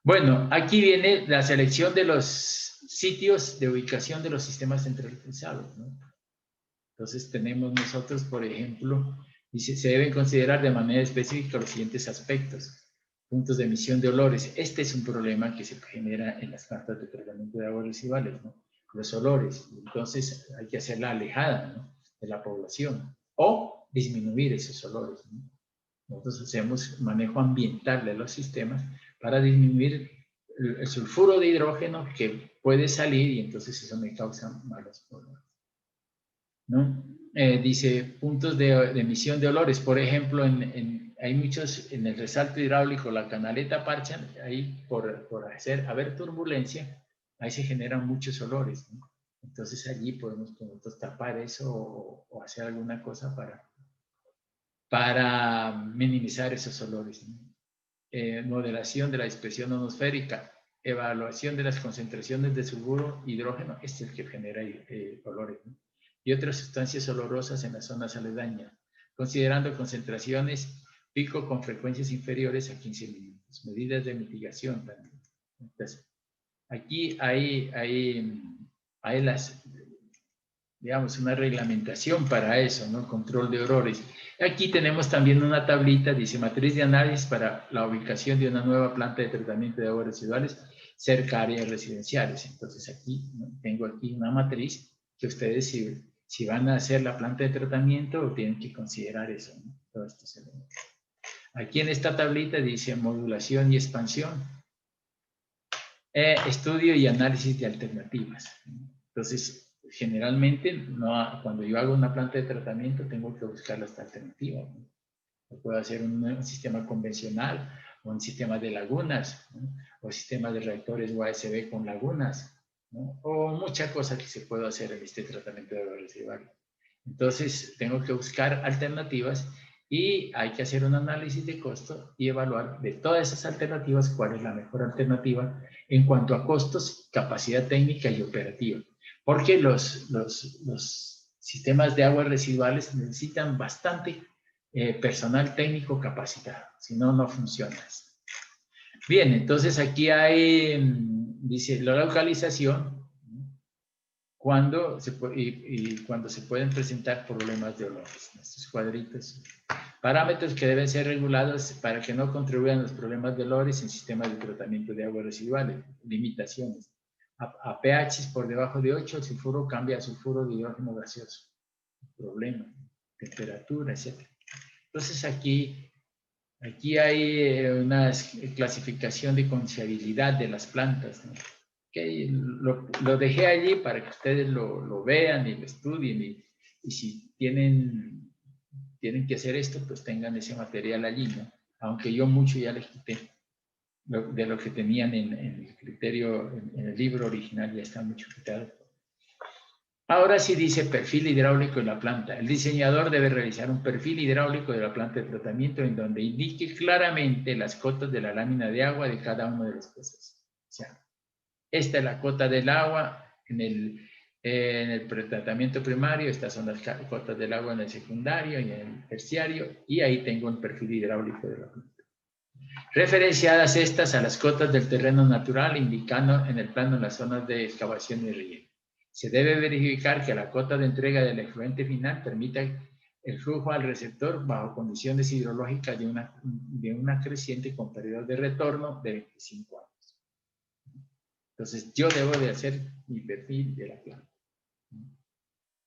Bueno, aquí viene la selección de los sitios de ubicación de los sistemas centralizados, ¿no? Entonces tenemos nosotros, por ejemplo, dice, se deben considerar de manera específica los siguientes aspectos. Puntos de emisión de olores. Este es un problema que se genera en las plantas de tratamiento de aguas residuales, ¿no? Los olores. Entonces hay que hacerla alejada, ¿no?, de la población o disminuir esos olores, ¿no? Nosotros hacemos manejo ambiental de los sistemas para disminuir el sulfuro de hidrógeno que puede salir y entonces eso me causa malos olores, ¿no? Dice puntos de emisión de olores. Por ejemplo, hay muchos en el resalto hidráulico, la canaleta Parchan, ahí por haber turbulencia, ahí se generan muchos olores, ¿no? Entonces allí podemos nosotros tapar eso o hacer alguna cosa para minimizar esos olores, ¿no? Modelación de la dispersión atmosférica, evaluación de las concentraciones de sulfuro, hidrógeno, este es el que genera olores, ¿no? y otras sustancias olorosas en las zonas aledañas, considerando concentraciones pico con frecuencias inferiores a 15 minutos. Medidas de mitigación también. Entonces, aquí hay digamos, una reglamentación para eso, ¿no? Control de olores. Aquí tenemos también una tablita, dice matriz de análisis para la ubicación de una nueva planta de tratamiento de aguas residuales cerca a áreas residenciales. Entonces aquí, ¿no? Tengo aquí una matriz que ustedes si van a hacer la planta de tratamiento tienen que considerar eso, ¿no? Todos estos elementos. Aquí en esta tablita dice modulación y expansión, estudio y análisis de alternativas. Entonces, generalmente, cuando yo hago una planta de tratamiento, tengo que buscar las alternativas, ¿no? Puedo hacer un sistema convencional, o un sistema de lagunas, ¿no? O sistema de reactores USB con lagunas, ¿no? O muchas cosas que se puede hacer en este tratamiento de aguas residuales. Entonces, tengo que buscar alternativas y hay que hacer un análisis de costo y evaluar de todas esas alternativas cuál es la mejor alternativa en cuanto a costos, capacidad técnica y operativa. Porque los sistemas de aguas residuales necesitan bastante personal técnico capacitado, si no, no funciona. Bien, entonces aquí dice la localización, cuando se pueden presentar problemas de olores. Estos cuadritos. Parámetros que deben ser regulados para que no contribuyan los problemas de olores en sistemas de tratamiento de aguas residuales. Limitaciones. A pHs por debajo de 8, el sulfuro cambia a sulfuro de hidrógeno gaseoso. Problema. Temperatura, etc. Entonces aquí hay una clasificación de confiabilidad de las plantas, ¿no? Okay, lo dejé allí para que ustedes lo vean y lo estudien y si tienen que hacer esto, pues tengan ese material allí, ¿no? Aunque yo mucho ya les quité de lo que tenían en el criterio, en el libro original ya está mucho quitado. Ahora sí dice perfil hidráulico de la planta. El diseñador debe realizar un perfil hidráulico de la planta de tratamiento en donde indique claramente las cotas de la lámina de agua de cada uno de los procesos. O sea, esta es la cota del agua en el pretratamiento primario, estas son las cotas del agua en el secundario y en el terciario, y ahí tengo un perfil hidráulico de la planta. Referenciadas estas a las cotas del terreno natural, indicando en el plano las zonas de excavación y relleno. Se debe verificar que la cota de entrega del efluente final permita el flujo al receptor bajo condiciones hidrológicas de una creciente con periodo de retorno de 25 años. Entonces, yo debo de hacer mi perfil de la planta.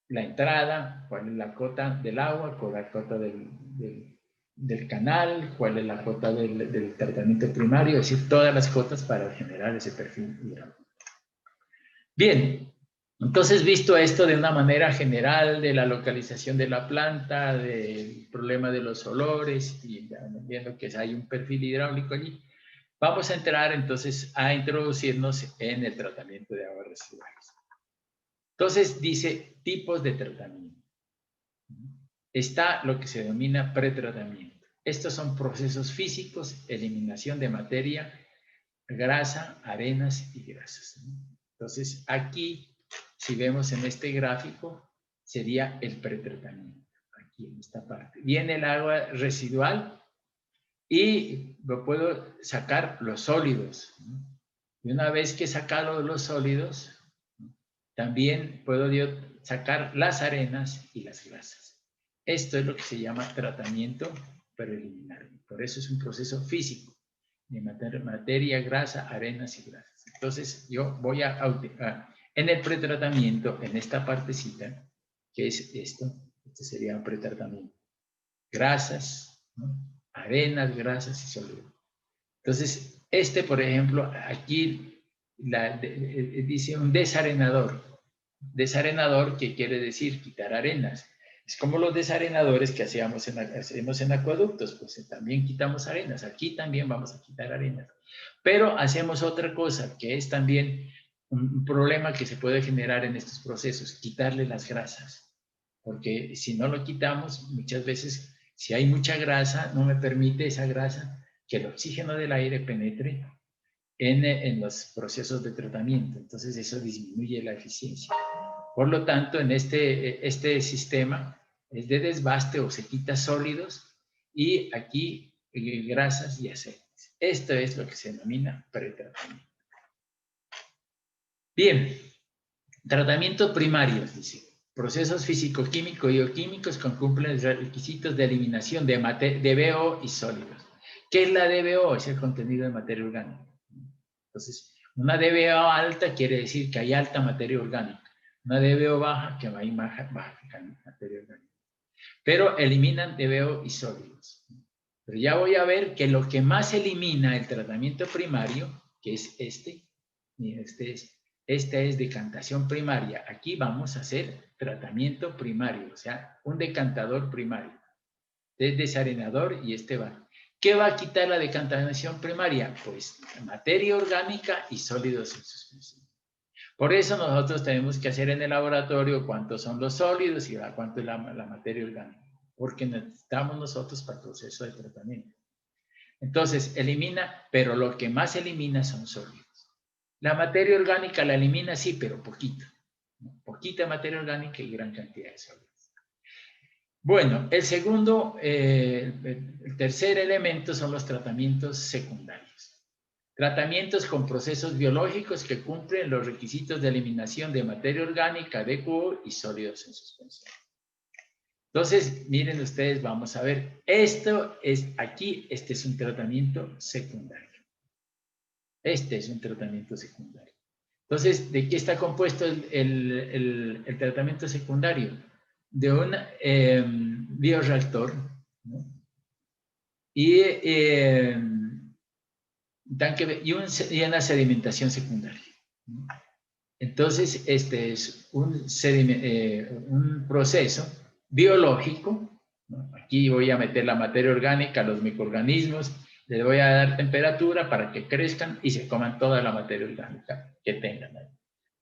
La entrada, cuál es la cota del agua, cuál es la cota del canal, cuál es la cota del tratamiento primario, es decir, todas las cotas para generar ese perfil hidráulico. Bien, entonces visto esto de una manera general de la localización de la planta, del problema de los olores y viendo que hay un perfil hidráulico allí, vamos a entrar entonces a introducirnos en el tratamiento de aguas residuales. Entonces dice tipos de tratamiento. Está lo que se denomina pretratamiento. Estos son procesos físicos, eliminación de materia, grasa, arenas y grasas. Entonces aquí, si vemos en este gráfico, sería el pretratamiento. Aquí en esta parte. Viene el agua residual y lo puedo sacar los sólidos. Y una vez que he sacado los sólidos, también puedo yo sacar las arenas y las grasas. Esto es lo que se llama tratamiento preliminar. Por eso es un proceso físico de materia, grasa, arenas y grasas. Entonces yo voy en el pretratamiento, en esta partecita, que es esto, este sería un pretratamiento. Grasas, ¿no? Arenas, grasas y sólidos. Entonces, por ejemplo, aquí dice un desarenador. Desarenador, ¿qué quiere decir? Quitar arenas. Es como los desarenadores que hacemos en acueductos, pues también quitamos arenas. Aquí también vamos a quitar arenas. Pero hacemos otra cosa, que es también un problema que se puede generar en estos procesos, quitarle las grasas. Porque si no lo quitamos, muchas veces, si hay mucha grasa, no me permite esa grasa que el oxígeno del aire penetre en los procesos de tratamiento. Entonces eso disminuye la eficiencia. Por lo tanto, en este sistema es de desbaste o se quita sólidos y aquí grasas y aceites. Esto es lo que se denomina pretratamiento. Bien, tratamiento primario, dice. Procesos físico-químicos y bioquímicos que cumplen los requisitos de eliminación de DBO y sólidos. ¿Qué es la DBO? Es el contenido de materia orgánica. Entonces, una DBO alta quiere decir que hay alta materia orgánica. Una DBO baja, que hay baja materia orgánica. Pero eliminan DBO y sólidos. Pero ya voy a ver que lo que más elimina el tratamiento primario, que es mira, esta es decantación primaria. Aquí vamos a hacer tratamiento primario, o sea, un decantador primario. Es desarenador y va. ¿Qué va a quitar la decantación primaria? Pues materia orgánica y sólidos en suspensión. Por eso nosotros tenemos que hacer en el laboratorio cuántos son los sólidos y cuánto es la materia orgánica, porque necesitamos nosotros para el proceso de tratamiento. Entonces, elimina, pero lo que más elimina son sólidos. La materia orgánica la elimina, sí, pero poquito. Poquita materia orgánica y gran cantidad de sólidos. Bueno, el tercer elemento son los tratamientos secundarios. Tratamientos con procesos biológicos que cumplen los requisitos de eliminación de materia orgánica, DQO y sólidos en suspensión. Entonces, miren ustedes, vamos a ver. Este es un tratamiento secundario. Este es un tratamiento secundario. Entonces, ¿de qué está compuesto el tratamiento secundario? De un bioreactor, ¿no? Y una sedimentación secundaria, ¿no? Entonces, este es un proceso biológico, ¿no? Aquí voy a meter la materia orgánica, los microorganismos, les voy a dar temperatura para que crezcan y se coman toda la materia orgánica que tengan ahí.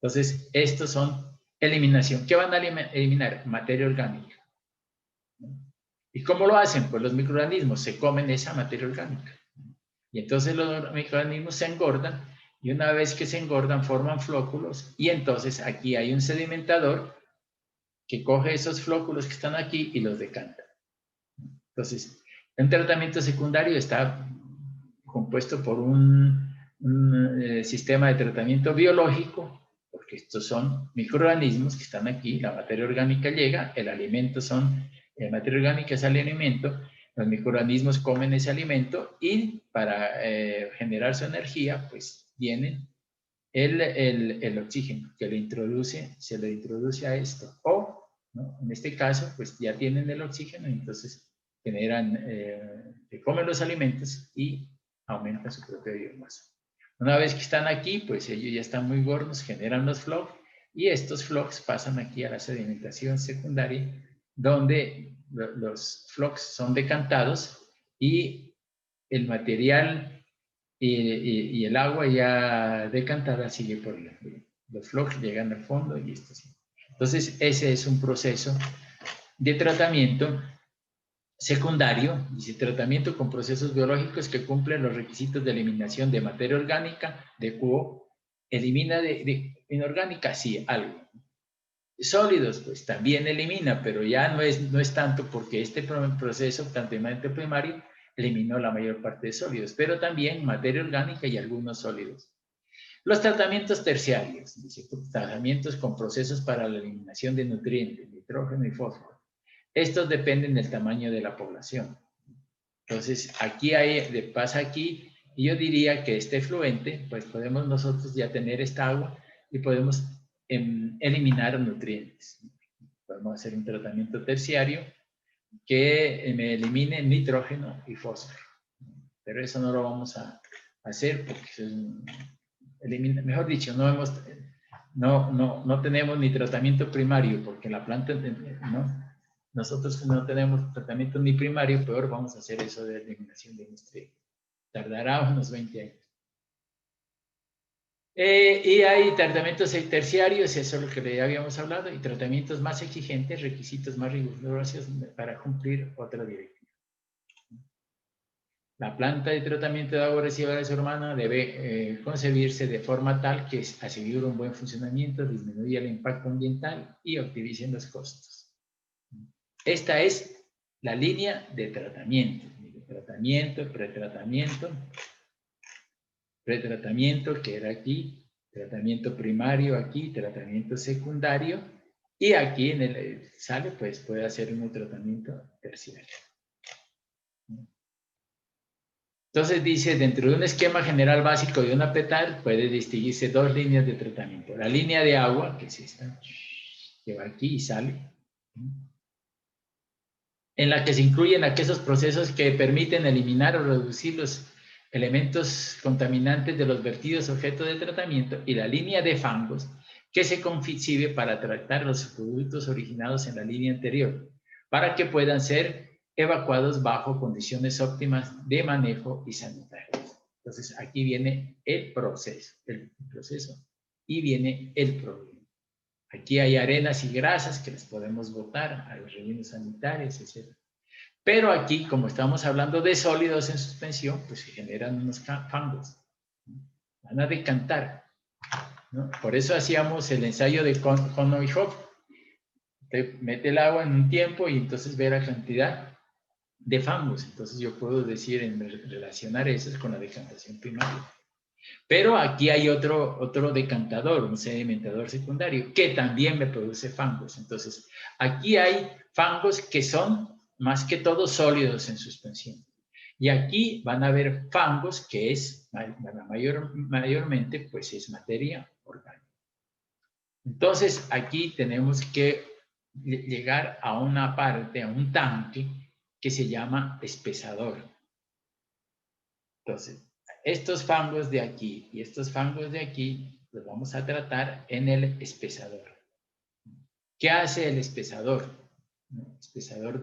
Entonces, estos son eliminación. ¿Qué van a eliminar? Materia orgánica. ¿Y cómo lo hacen? Pues los microorganismos se comen esa materia orgánica. Y entonces los microorganismos se engordan y una vez que se engordan forman flóculos y entonces aquí hay un sedimentador que coge esos flóculos que están aquí y los decanta. Entonces, un tratamiento secundario está compuesto por un sistema de tratamiento biológico, porque estos son microorganismos que están aquí, la materia orgánica llega, el alimento la materia orgánica es el alimento, los microorganismos comen ese alimento y para generar su energía, pues viene el oxígeno que se le introduce a esto. O, ¿no? En este caso, pues ya tienen el oxígeno y entonces comen los alimentos y aumentan su propia biomasa. Una vez que están aquí, pues ellos ya están muy gordos, generan los flocs y estos flocs pasan aquí a la sedimentación secundaria, donde los flocs son decantados y el material y el agua ya decantada sigue por los flocs, llegan al fondo y esto sí. Entonces, ese es un proceso de tratamiento secundario, dice tratamiento con procesos biológicos que cumplen los requisitos de eliminación de materia orgánica, de QO. ¿Elimina de inorgánica? Sí, algo. Sólidos, pues también elimina, pero ya no es tanto porque este proceso, tratamiento primario, eliminó la mayor parte de sólidos, pero también materia orgánica y algunos sólidos. Los tratamientos terciarios, dice, tratamientos con procesos para la eliminación de nutrientes, nitrógeno y fósforo. Estos dependen del tamaño de la población. Entonces, pasa aquí, y yo diría que este efluente, pues podemos nosotros ya tener esta agua y podemos eliminar nutrientes. Podemos hacer un tratamiento terciario que me elimine nitrógeno y fósforo. Pero eso no lo vamos a hacer porque mejor dicho, no tenemos ni tratamiento primario porque la planta, ¿no? Nosotros no tenemos tratamiento ni primario, peor vamos a hacer eso de eliminación de nutrientes. Tardará unos 20 años. Y hay tratamientos terciarios, eso es lo que ya habíamos hablado, y tratamientos más exigentes, requisitos más rigurosos para cumplir otra directiva. La planta de tratamiento de aguas residuales urbana debe concebirse de forma tal que asegure un buen funcionamiento, disminuya el impacto ambiental y optimicen los costos. Esta es la línea de tratamiento. Tratamiento, pretratamiento, que era aquí, tratamiento primario aquí, tratamiento secundario, y aquí en el sale, pues puede hacer un tratamiento terciario. Entonces dice, dentro de un esquema general básico de una PETAR puede distinguirse dos líneas de tratamiento. La línea de agua, que es esta, que va aquí y sale, en la que se incluyen aquellos procesos que permiten eliminar o reducir los elementos contaminantes de los vertidos objeto de tratamiento, y la línea de fangos, que se concibe para tratar los productos originados en la línea anterior, para que puedan ser evacuados bajo condiciones óptimas de manejo y sanitarias. Entonces, aquí viene el proceso, y viene el problema. Aquí hay arenas y grasas que les podemos botar a los rellenos sanitarios, etc. Pero aquí, como estamos hablando de sólidos en suspensión, pues se generan unos fangos. Van a decantar, ¿no? Por eso hacíamos el ensayo de Cono y Hoff. Te mete el agua en un tiempo y entonces ve la cantidad de fangos. Entonces yo puedo decir, relacionar eso con la decantación primaria. Pero aquí hay otro decantador, un sedimentador secundario, que también me produce fangos. Entonces, aquí hay fangos que son más que todo sólidos en suspensión. Y aquí van a haber fangos que es, mayormente, pues es materia orgánica. Entonces, aquí tenemos que llegar a una parte, a un tanque que se llama espesador. Entonces, estos fangos de aquí y estos fangos de aquí los vamos a tratar en el espesador. ¿Qué hace el espesador? El espesador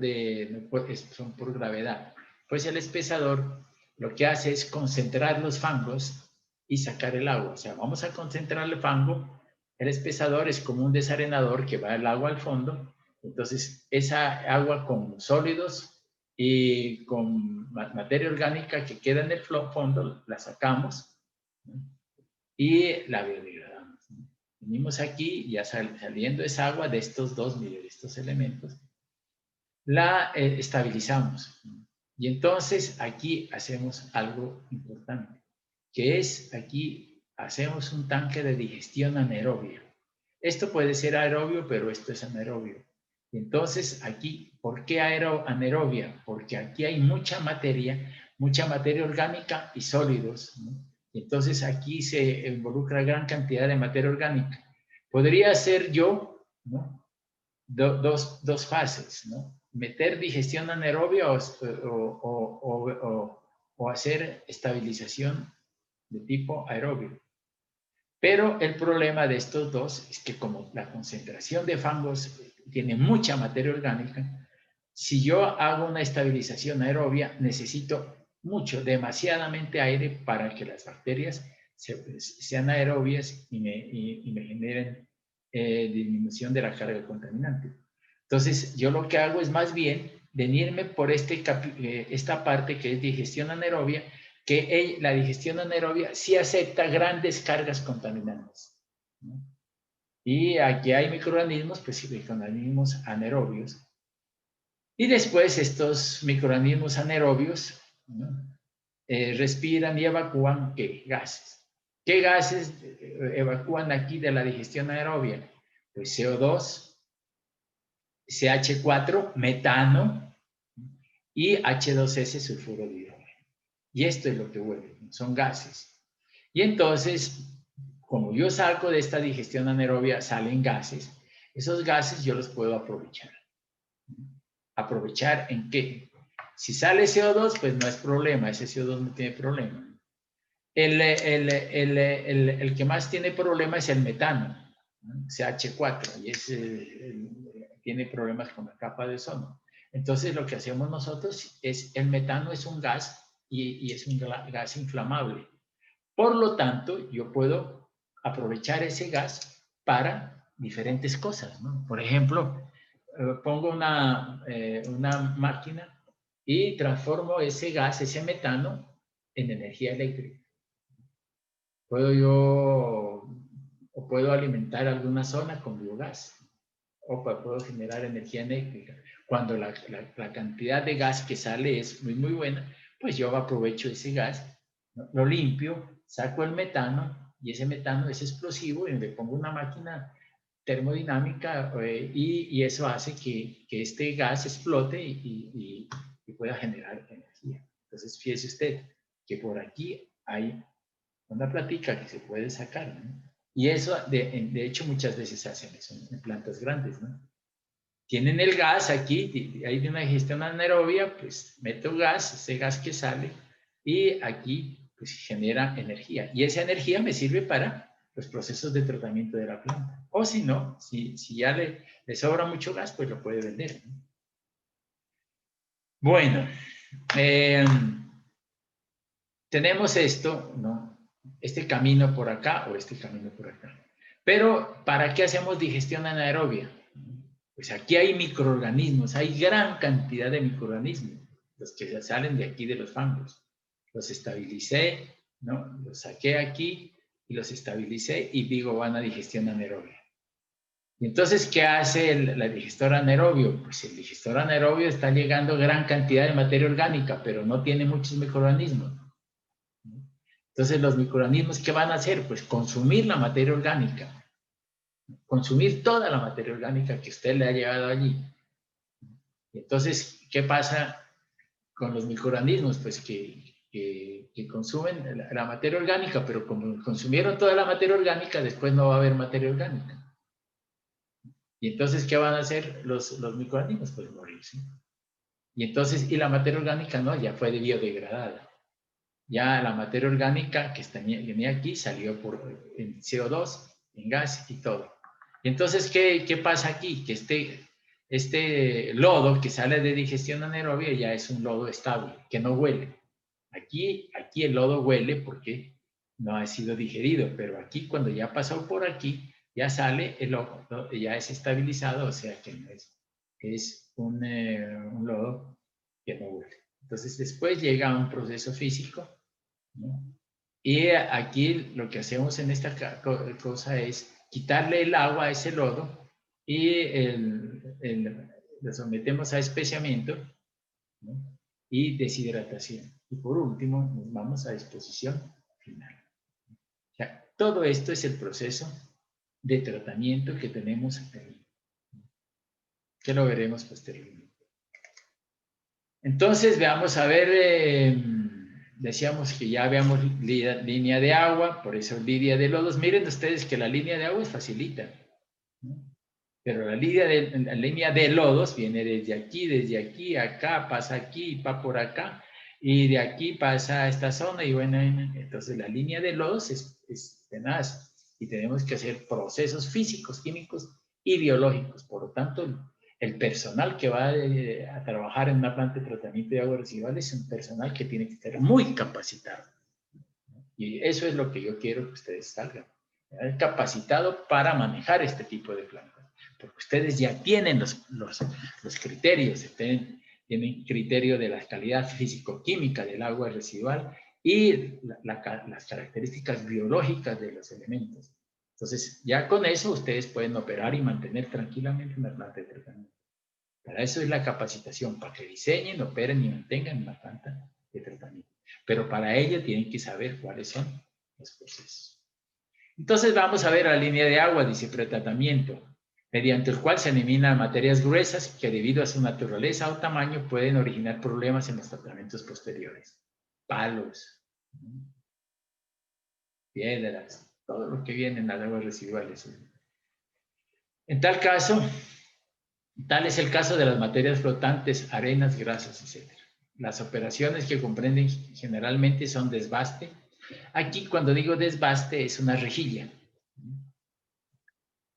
son por gravedad. Pues el espesador lo que hace es concentrar los fangos y sacar el agua. O sea, vamos a concentrar el fango. El espesador es como un desarenador que va el agua al fondo. Entonces, esa agua con sólidos y con materia orgánica que queda en el fondo, la sacamos, ¿no? Y la biodegradamos, ¿no? Venimos aquí, ya saliendo esa agua de estos dos, de estos elementos, la estabilizamos, ¿no? Y entonces aquí hacemos algo importante, que es aquí hacemos un tanque de digestión anaerobia. Esto puede ser aerobio, pero esto es anaerobio. Entonces, aquí, ¿por qué anaerobia? Porque aquí hay mucha materia orgánica y sólidos, ¿no? Entonces, aquí se involucra gran cantidad de materia orgánica. Podría ser yo, ¿no? Dos fases, ¿no? Meter digestión anaerobia o hacer estabilización de tipo aerobio. Pero el problema de estos dos es que como la concentración de fangos tiene mucha materia orgánica, si yo hago una estabilización aerobia, necesito demasiadamente aire para que las bacterias sean aerobias y me generen disminución de la carga contaminante. Entonces, yo lo que hago es más bien venirme por esta parte que es digestión anaerobia, que la digestión anaerobia sí acepta grandes cargas contaminantes, ¿no? Y aquí hay microorganismos, pues microorganismos anaerobios. Y después estos microorganismos anaerobios, ¿no? Respiran y evacúan ¿qué? Gases. ¿Qué gases evacúan aquí de la digestión anaerobia? Pues CO2, CH4, metano y H2S, sulfuro de hidrógeno. Y esto es lo que huele, son gases. Y entonces, como yo saco de esta digestión anaerobia, salen gases. Esos gases yo los puedo aprovechar. ¿Aprovechar en qué? Si sale CO2, pues no es problema, ese CO2 no tiene problema. El que más tiene problema es el metano, ¿no? CH4, y tiene problemas con la capa de ozono. Entonces lo que hacemos nosotros es, el metano es un gas y es un gas inflamable. Por lo tanto, yo puedo aprovechar ese gas para diferentes cosas, ¿no? Por ejemplo, pongo una máquina y transformo ese gas, ese metano, en energía eléctrica. Puedo alimentar alguna zona con biogás, o puedo generar energía eléctrica. Cuando la cantidad de gas que sale es muy buena, pues yo aprovecho ese gas, ¿no? Lo limpio, saco el metano, y ese metano es explosivo, y le pongo una máquina termodinámica, y eso hace que este gas explote y pueda generar energía. Entonces, fíjese usted que por aquí hay una plática que se puede sacar, ¿no? Y eso, de hecho, muchas veces hacen eso en plantas grandes, ¿no? Tienen el gas aquí, hay una digestión anaerobia, pues meto gas, ese gas que sale, y aquí pues genera energía. Y esa energía me sirve para los procesos de tratamiento de la planta. O si no, si ya le sobra mucho gas, pues lo puede vender, ¿no? Bueno, tenemos esto, ¿no? Este camino por acá o este camino por acá. Pero, ¿para qué hacemos digestión anaerobia? Pues aquí hay microorganismos, hay gran cantidad de microorganismos, los que salen de aquí de los fangos. Los estabilicé, ¿no? Los saqué aquí y los estabilicé y digo, van a digestión anaerobia. Y entonces, ¿qué hace la digestor anaerobio? Pues el digestor anaerobio está llegando gran cantidad de materia orgánica, pero no tiene muchos microorganismos. Entonces, los microorganismos, ¿qué van a hacer? Pues consumir la materia orgánica. Consumir toda la materia orgánica que usted le ha llevado allí. Y entonces, ¿qué pasa con los microorganismos? Pues que consumen la materia orgánica, pero como consumieron toda la materia orgánica, después no va a haber materia orgánica. Y entonces, ¿qué van a hacer los microorganismos? Pues morirse. Y entonces, y la materia orgánica no, ya fue biodegradada. Ya la materia orgánica que venía aquí salió en CO2, en gas y todo. Y entonces, ¿qué pasa aquí? Que este lodo que sale de digestión anaerobia ya es un lodo estable, que no huele. Aquí el lodo huele porque no ha sido digerido, pero aquí cuando ya pasó por aquí, ya sale el lodo, ya es estabilizado, o sea que no es un lodo que no huele. Entonces después llega un proceso físico, ¿no? Y aquí lo que hacemos en esta cosa es quitarle el agua a ese lodo y lo sometemos a especiamiento, ¿no? Y deshidratación. Y por último, nos vamos a disposición final. O sea, todo esto es el proceso de tratamiento que tenemos ahí, que lo veremos posteriormente. Entonces, veamos a ver, decíamos que ya veamos línea de agua, por eso línea de lodos. Miren ustedes que la línea de agua es facilita, ¿no? Pero la línea de lodos viene desde aquí, acá, pasa aquí, va por acá, y de aquí pasa a esta zona, y bueno, entonces la línea de lodos es tenaz, y tenemos que hacer procesos físicos, químicos y biológicos. Por lo tanto, el personal que va a trabajar en una planta de tratamiento de aguas residuales es un personal que tiene que estar muy capacitado. Y eso es lo que yo quiero que ustedes salgan, capacitado para manejar este tipo de plantas. Porque ustedes ya tienen los criterios, tienen criterio de la calidad físico-química del agua residual y las características biológicas de los elementos. Entonces, ya con eso ustedes pueden operar y mantener tranquilamente una planta de tratamiento. Para eso es la capacitación, para que diseñen, operen y mantengan una planta de tratamiento. Pero para ello tienen que saber cuáles son los procesos. Entonces vamos a ver la línea de agua, dice pretratamiento, mediante el cual se eliminan materias gruesas que debido a su naturaleza o tamaño pueden originar problemas en los tratamientos posteriores. Palos, piedras, todo lo que viene en las aguas residuales. En tal caso, tal es el caso de las materias flotantes, arenas, grasas, etc. Las operaciones que comprenden generalmente son desbaste. Aquí cuando digo desbaste es una rejilla.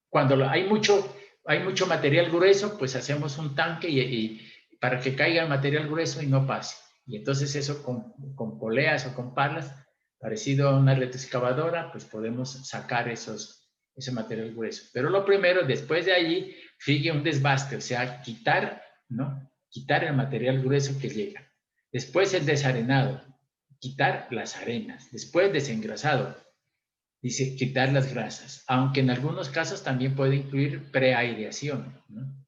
Cuando hay mucho material grueso, pues hacemos un tanque y para que caiga el material grueso y no pase. Y entonces eso con poleas o con palas, parecido a una retroexcavadora, pues podemos sacar ese material grueso. Pero lo primero, después de allí, sigue un desbaste, o sea, quitar, ¿no?, quitar el material grueso que llega. Después el desarenado, quitar las arenas. Después desengrasado, dice quitar las grasas, aunque en algunos casos también puede incluir preaireación, ¿no?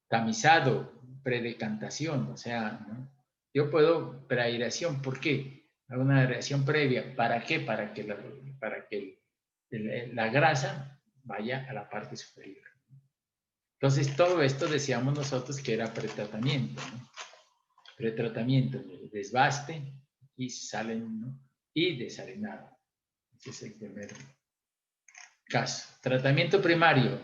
Tamizado, predecantación, o sea, ¿no? Yo puedo preaireación, ¿por qué? Una aireación previa, ¿para qué? Para que la grasa vaya a la parte superior. Entonces, todo esto decíamos nosotros que era pretratamiento, ¿no? Pretratamiento, desbaste, y salen, ¿no? Y desarenado. Ese es el primer caso. Tratamiento primario,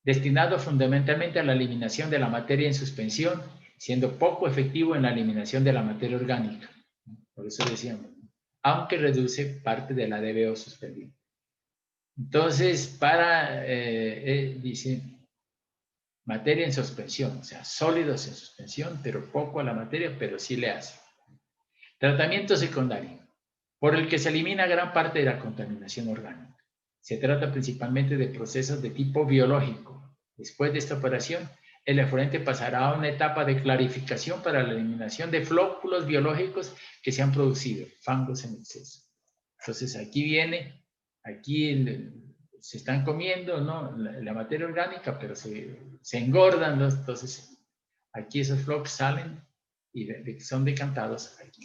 destinado fundamentalmente a la eliminación de la materia en suspensión, siendo poco efectivo en la eliminación de la materia orgánica. Por eso decíamos, ¿no? Aunque reduce parte de la DBO suspendida. Entonces, dice, materia en suspensión, o sea, sólidos en suspensión, pero poco a la materia, pero sí le hace. Tratamiento secundario, por el que se elimina gran parte de la contaminación orgánica. Se trata principalmente de procesos de tipo biológico. Después de esta operación, el efluente pasará a una etapa de clarificación para la eliminación de flóculos biológicos que se han producido, fangos en exceso. Entonces, aquí viene, se están comiendo, ¿no? la materia orgánica, pero se engordan, ¿no? Entonces, aquí esos flocos salen y son decantados aquí.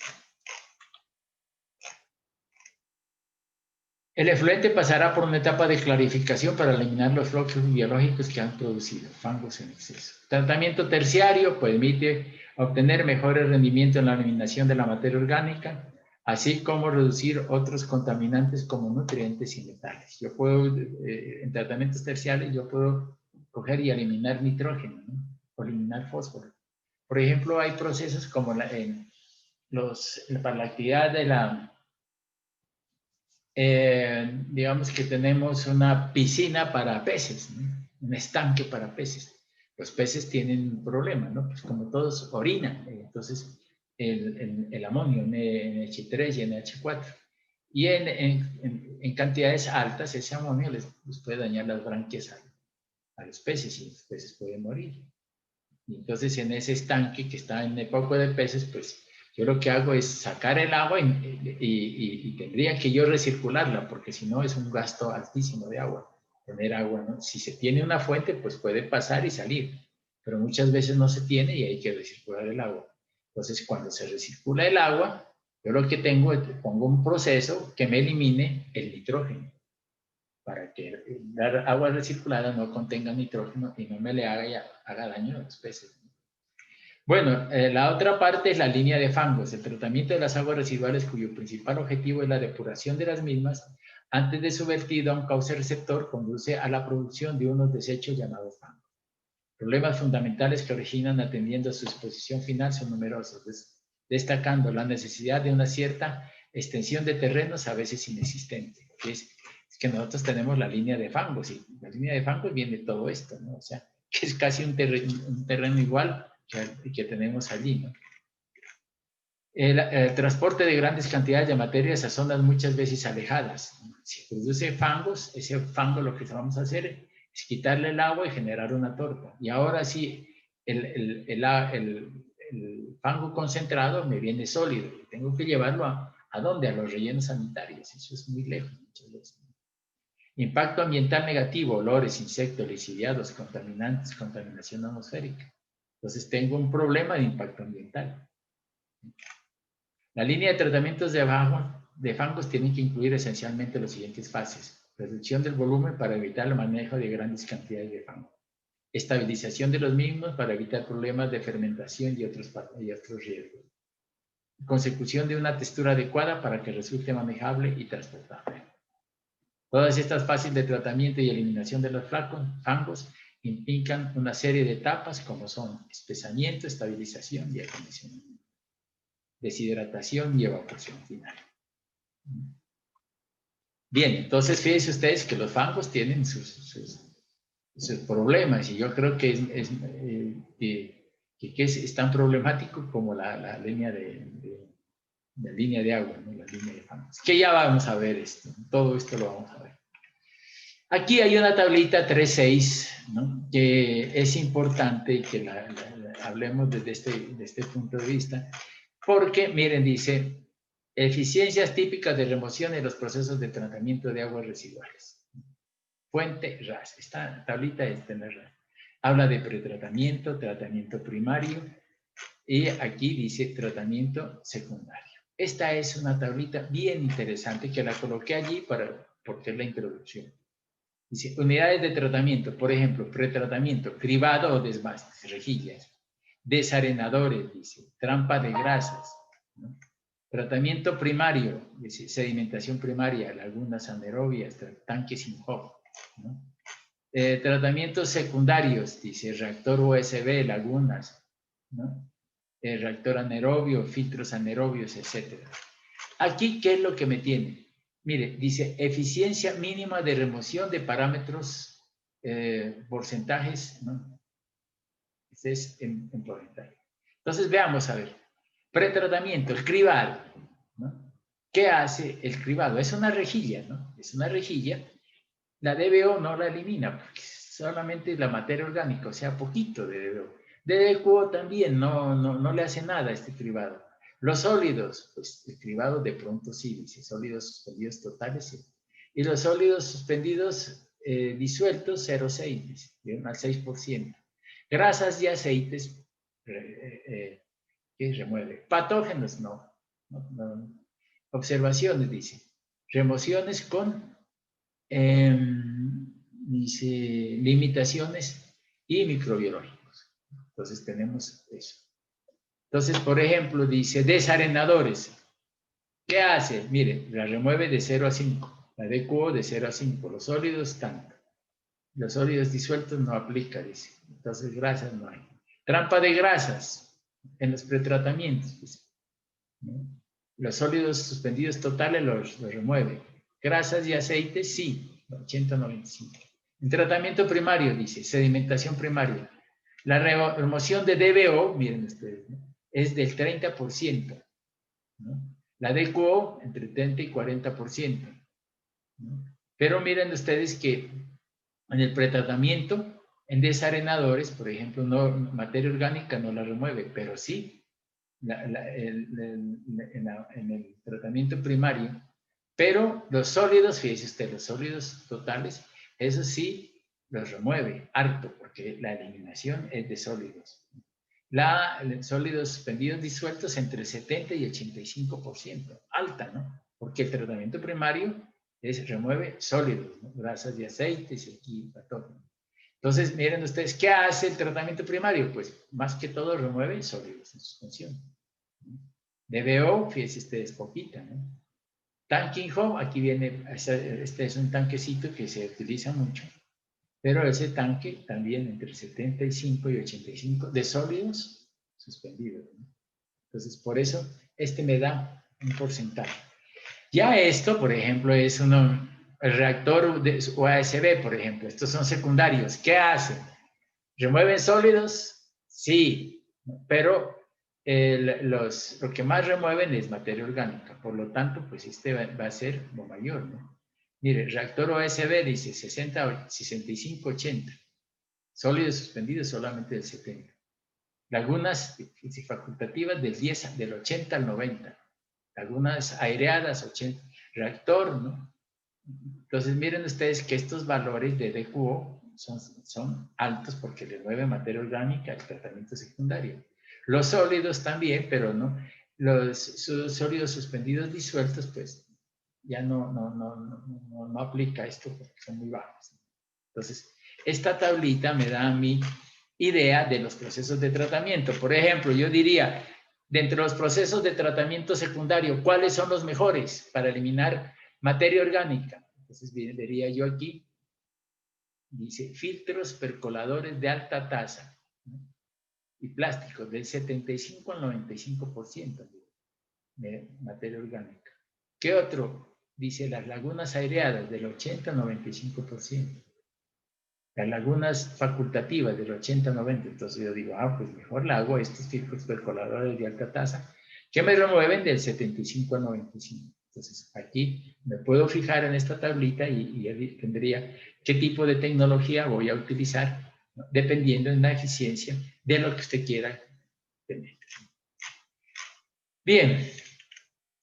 El efluente pasará por una etapa de clarificación para eliminar los flóculos biológicos que han producido, fangos en exceso. Tratamiento terciario permite obtener mejores rendimientos en la eliminación de la materia orgánica, así como reducir otros contaminantes como nutrientes y metales. Yo puedo, en tratamientos terciarios, yo puedo coger y eliminar nitrógeno, ¿no? O eliminar fósforo. Por ejemplo, hay procesos como para la actividad de digamos que tenemos una piscina para peces, ¿no? Un estanque para peces. Los peces tienen un problema, ¿no? Pues como todos orinan, entonces el amonio, NH3 y NH4. Y en cantidades altas ese amonio les puede dañar las branquias a los peces y los peces pueden morir. Y entonces en ese estanque que está en el poco de peces, pues yo lo que hago es sacar el agua y tendría que yo recircularla, porque si no es un gasto altísimo de agua, tener agua, ¿no? Si se tiene una fuente, pues puede pasar y salir, pero muchas veces no se tiene y hay que recircular el agua. Entonces, cuando se recircula el agua, yo lo que pongo un proceso que me elimine el nitrógeno, para que la agua recirculada no contenga nitrógeno y no me le haga daño a los peces. Bueno, la otra parte es la línea de fangos, el tratamiento de las aguas residuales cuyo principal objetivo es la depuración de las mismas antes de su vertido a un cauce receptor conduce a la producción de unos desechos llamados fangos. Problemas fundamentales que originan atendiendo a su exposición final son numerosos, destacando la necesidad de una cierta extensión de terrenos a veces inexistente. Es que nosotros tenemos la línea de fangos y la línea de fangos viene de todo esto, ¿no? O sea, que es casi un terreno igual que tenemos allí, ¿no? El transporte de grandes cantidades de materias a zonas muchas veces alejadas. Si produce fangos, ese fango lo que vamos a hacer es quitarle el agua y generar una torta. Y ahora sí, el fango concentrado me viene sólido. Tengo que llevarlo ¿a dónde? A los rellenos sanitarios. Eso es muy lejos muchas veces. Impacto ambiental negativo, olores, insectos, lixiviados, contaminantes, contaminación atmosférica. Entonces tengo un problema de impacto ambiental. La línea de tratamientos de fangos tiene que incluir esencialmente las siguientes fases. Reducción del volumen para evitar el manejo de grandes cantidades de fango. Estabilización de los mismos para evitar problemas de fermentación y otros riesgos. Consecución de una textura adecuada para que resulte manejable y transportable. Todas estas fases de tratamiento y eliminación de los fangos implican una serie de etapas como son espesamiento, estabilización y acondicionamiento, deshidratación y evaporación final. Bien, entonces fíjense ustedes que los fangos tienen sus problemas y yo creo que es tan problemático como la línea de agua, ¿no? La línea de fangos. Que ya vamos a ver esto, todo esto lo vamos a ver. Aquí hay una tablita 3.6, ¿no? Que es importante que hablemos desde este punto de vista, porque, miren, dice, eficiencias típicas de remoción en los procesos de tratamiento de aguas residuales. Fuente RAS. Esta tablita es de RAS. Habla de pretratamiento, tratamiento primario, y aquí dice tratamiento secundario. Esta es una tablita bien interesante que la coloqué allí porque es la introducción. Dice, unidades de tratamiento, por ejemplo, pretratamiento, cribado o desbaste, rejillas, desarenadores, dice, trampa de grasas, ¿no? Tratamiento primario, dice, sedimentación primaria, lagunas anaerobias, tanques sin Hoff, ¿no? Tratamientos secundarios, dice, reactor USB, lagunas, ¿no? Reactor anaerobio, filtros anaerobios, etc. Aquí, ¿qué es lo que me tiene? Mire, dice eficiencia mínima de remoción de parámetros, porcentajes, ¿no? Este es en porcentaje. Entonces, veamos a ver. Pretratamiento, el cribado, ¿no? ¿Qué hace el cribado? Es una rejilla, ¿no? Es una rejilla. La DBO no la elimina, porque solamente la materia orgánica, o sea, poquito de DBO. DDQO también no le hace nada a este cribado. Los sólidos, pues el cribado de pronto sí, dice sólidos suspendidos totales, sí. Y los sólidos suspendidos disueltos, 0,6, dice, al 6%. Grasas y aceites, ¿qué remueve? Patógenos, no. Observaciones, dice. Remociones con dice, limitaciones y microbiológicos. Entonces tenemos eso. Entonces, por ejemplo, dice desarenadores. ¿Qué hace? Mire, la remueve de 0 a 5. La DQO de 0 a 5. Los sólidos tanto. Los sólidos disueltos no aplica, dice. Entonces, grasas no hay. Trampa de grasas en los pretratamientos. Dice, ¿no? Los sólidos suspendidos totales los remueve. Grasas y aceites, sí, 80-95. En tratamiento primario, dice, sedimentación primaria. La remoción de DBO, miren ustedes, ¿no? Es del 30%, ¿no? La DQO entre 30 y 40%, ¿no? Pero miren ustedes que en el pretratamiento, en desarenadores, por ejemplo, materia orgánica no la remueve, pero sí en el tratamiento primario. Pero los sólidos, fíjese usted, los sólidos totales, eso sí los remueve harto, porque la eliminación es de sólidos. Sólidos suspendidos disueltos entre 70 y 85%, alta, ¿no? Porque el tratamiento primario remueve sólidos, ¿no? Grasas y aceites, y patógenos. Entonces, miren ustedes, ¿qué hace el tratamiento primario? Pues más que todo remueve sólidos en suspensión. DBO, fíjense ustedes, poquita, ¿no? Tanking Home, aquí viene, este es un tanquecito que se utiliza mucho, pero ese tanque también entre 75 y 85 de sólidos suspendidos, ¿no? Entonces, por eso, este me da un porcentaje. Ya esto, por ejemplo, es el reactor de USB, por ejemplo. Estos son secundarios. ¿Qué hacen? ¿Remueven sólidos? Sí, pero lo que más remueven es materia orgánica. Por lo tanto, pues este va a ser lo mayor, ¿no? Mire, reactor USB dice 65, 80. Sólidos suspendidos solamente del 70. Lagunas facultativas del 80 al 90. Lagunas aireadas, 80. Reactor, ¿no? Entonces, miren ustedes que estos valores de DQO son altos porque remueve materia orgánica el tratamiento secundario. Los sólidos también, pero no. Los sólidos suspendidos disueltos, pues ya no aplica esto porque son muy bajos. Entonces, esta tablita me da a mí idea de los procesos de tratamiento. Por ejemplo, yo diría, dentro de los procesos de tratamiento secundario, ¿cuáles son los mejores para eliminar materia orgánica? Entonces, vería yo aquí, dice, filtros percoladores de alta tasa, ¿no? Y plásticos del 75 al 95% de materia orgánica. ¿Qué otro? Dice, las lagunas aireadas del 80 al 95%. Las lagunas facultativas del 80-90, entonces yo digo, pues mejor la hago a estos filtros percoladores de alta tasa, que me remueven del 75 al 95. Entonces, aquí me puedo fijar en esta tablita y tendría qué tipo de tecnología voy a utilizar, ¿no? Dependiendo de la eficiencia de lo que usted quiera tener. Bien,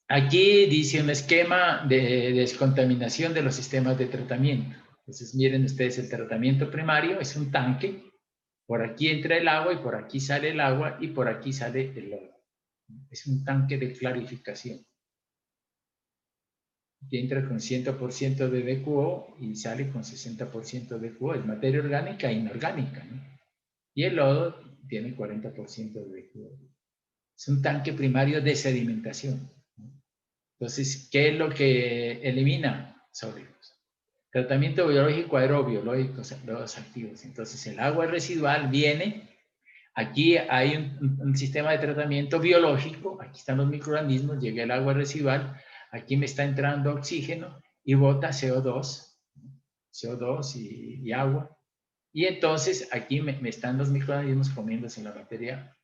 aquí dice un esquema de descontaminación de los sistemas de tratamiento. Entonces, miren ustedes, el tratamiento primario es un tanque. Por aquí entra el agua y por aquí sale el agua y por aquí sale el lodo. Es un tanque de clarificación. Que entra con 100% de DQO y sale con 60% de DQO. Es materia orgánica e inorgánica, ¿no? Y el lodo tiene 40% de DQO. Es un tanque primario de sedimentación, ¿no? Entonces, ¿qué es lo que elimina? Sólidos. Tratamiento biológico aerobio, lodos activos. Entonces, el agua residual viene, aquí hay un sistema de tratamiento biológico, aquí están los microorganismos, llega el agua residual, aquí me está entrando oxígeno y bota CO2 y agua. Y entonces aquí me están los microorganismos comiéndose la materia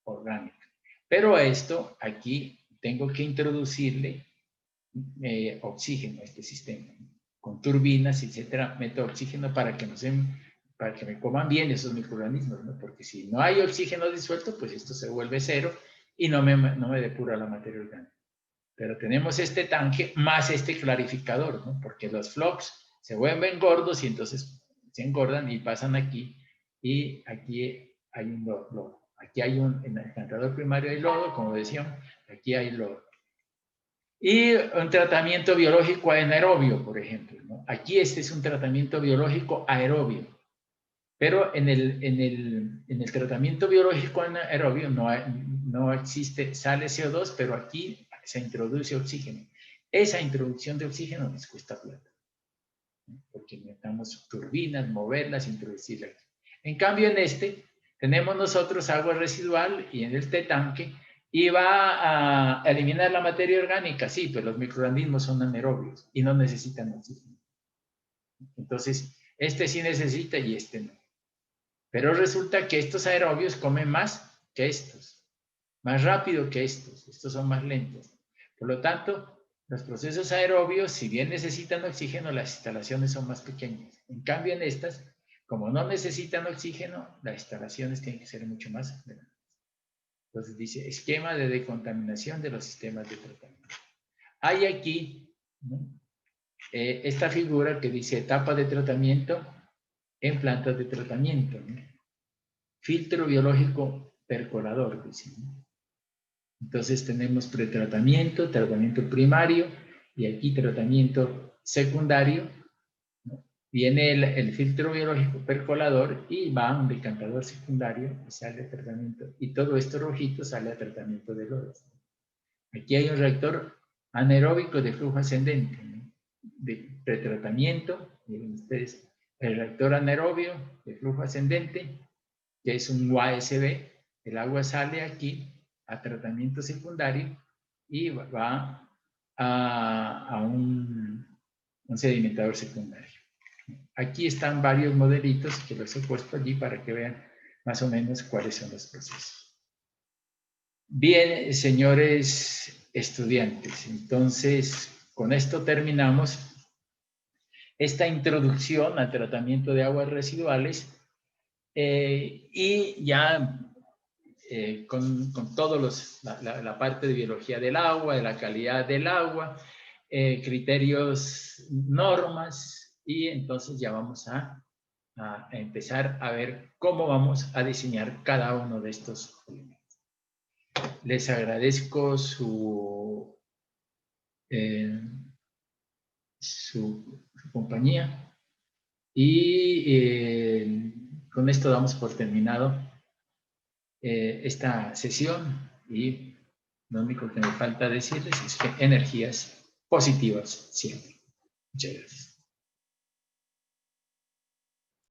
orgánica. Pero a esto aquí tengo que introducirle oxígeno a este sistema. Con turbinas, etcétera, meto oxígeno para que me coman bien esos microorganismos, ¿no? Porque si no hay oxígeno disuelto, pues esto se vuelve cero y no me depura la materia orgánica. Pero tenemos este tanque más este clarificador, ¿no? Porque los flocks se vuelven gordos y entonces se engordan y pasan aquí. Y aquí hay un lodo. Aquí hay en el cantador primario hay lodo, como decíamos, aquí hay lodo. Y un tratamiento biológico anaerobio, por ejemplo, ¿no? Aquí este es un tratamiento biológico aerobio. Pero en el tratamiento biológico anaerobio no existe, sale CO2, pero aquí se introduce oxígeno. Esa introducción de oxígeno nos cuesta plata, ¿no? Porque necesitamos turbinas, moverlas, introducirlas. En cambio, en este tenemos nosotros agua residual y en este tanque y va a eliminar la materia orgánica, sí, pero los microorganismos son anaerobios y no necesitan oxígeno. Entonces, este sí necesita y este no. Pero resulta que estos aerobios comen más que estos, más rápido que estos son más lentos. Por lo tanto, los procesos aerobios, si bien necesitan oxígeno, las instalaciones son más pequeñas. En cambio, en estas, como no necesitan oxígeno, las instalaciones tienen que ser mucho más grandes. Entonces dice, esquema de decontaminación de los sistemas de tratamiento. Hay aquí, ¿no? Esta figura que dice etapa de tratamiento en plantas de tratamiento, ¿no? Filtro biológico percolador, dice, ¿no? Entonces tenemos pretratamiento, tratamiento primario y aquí tratamiento secundario, ¿no? Viene el filtro biológico percolador y va a un decantador secundario y sale a tratamiento. Y todo esto rojito sale a tratamiento de lodos. Aquí hay un reactor anaeróbico de flujo ascendente, ¿no? De pretratamiento, miren ustedes, el reactor anaerobio de flujo ascendente, que es un USB, el agua sale aquí a tratamiento secundario y va a un sedimentador secundario. Aquí están varios modelitos que los he puesto allí para que vean más o menos cuáles son los procesos. Bien, señores estudiantes, entonces con esto terminamos esta introducción al tratamiento de aguas residuales y ya con todos la parte de biología del agua, de la calidad del agua, criterios, normas, y entonces ya vamos a empezar a ver cómo vamos a diseñar cada uno de estos elementos. Les agradezco su compañía y con esto damos por terminado esta sesión y lo único que me falta decirles es que energías positivas siempre. Muchas gracias.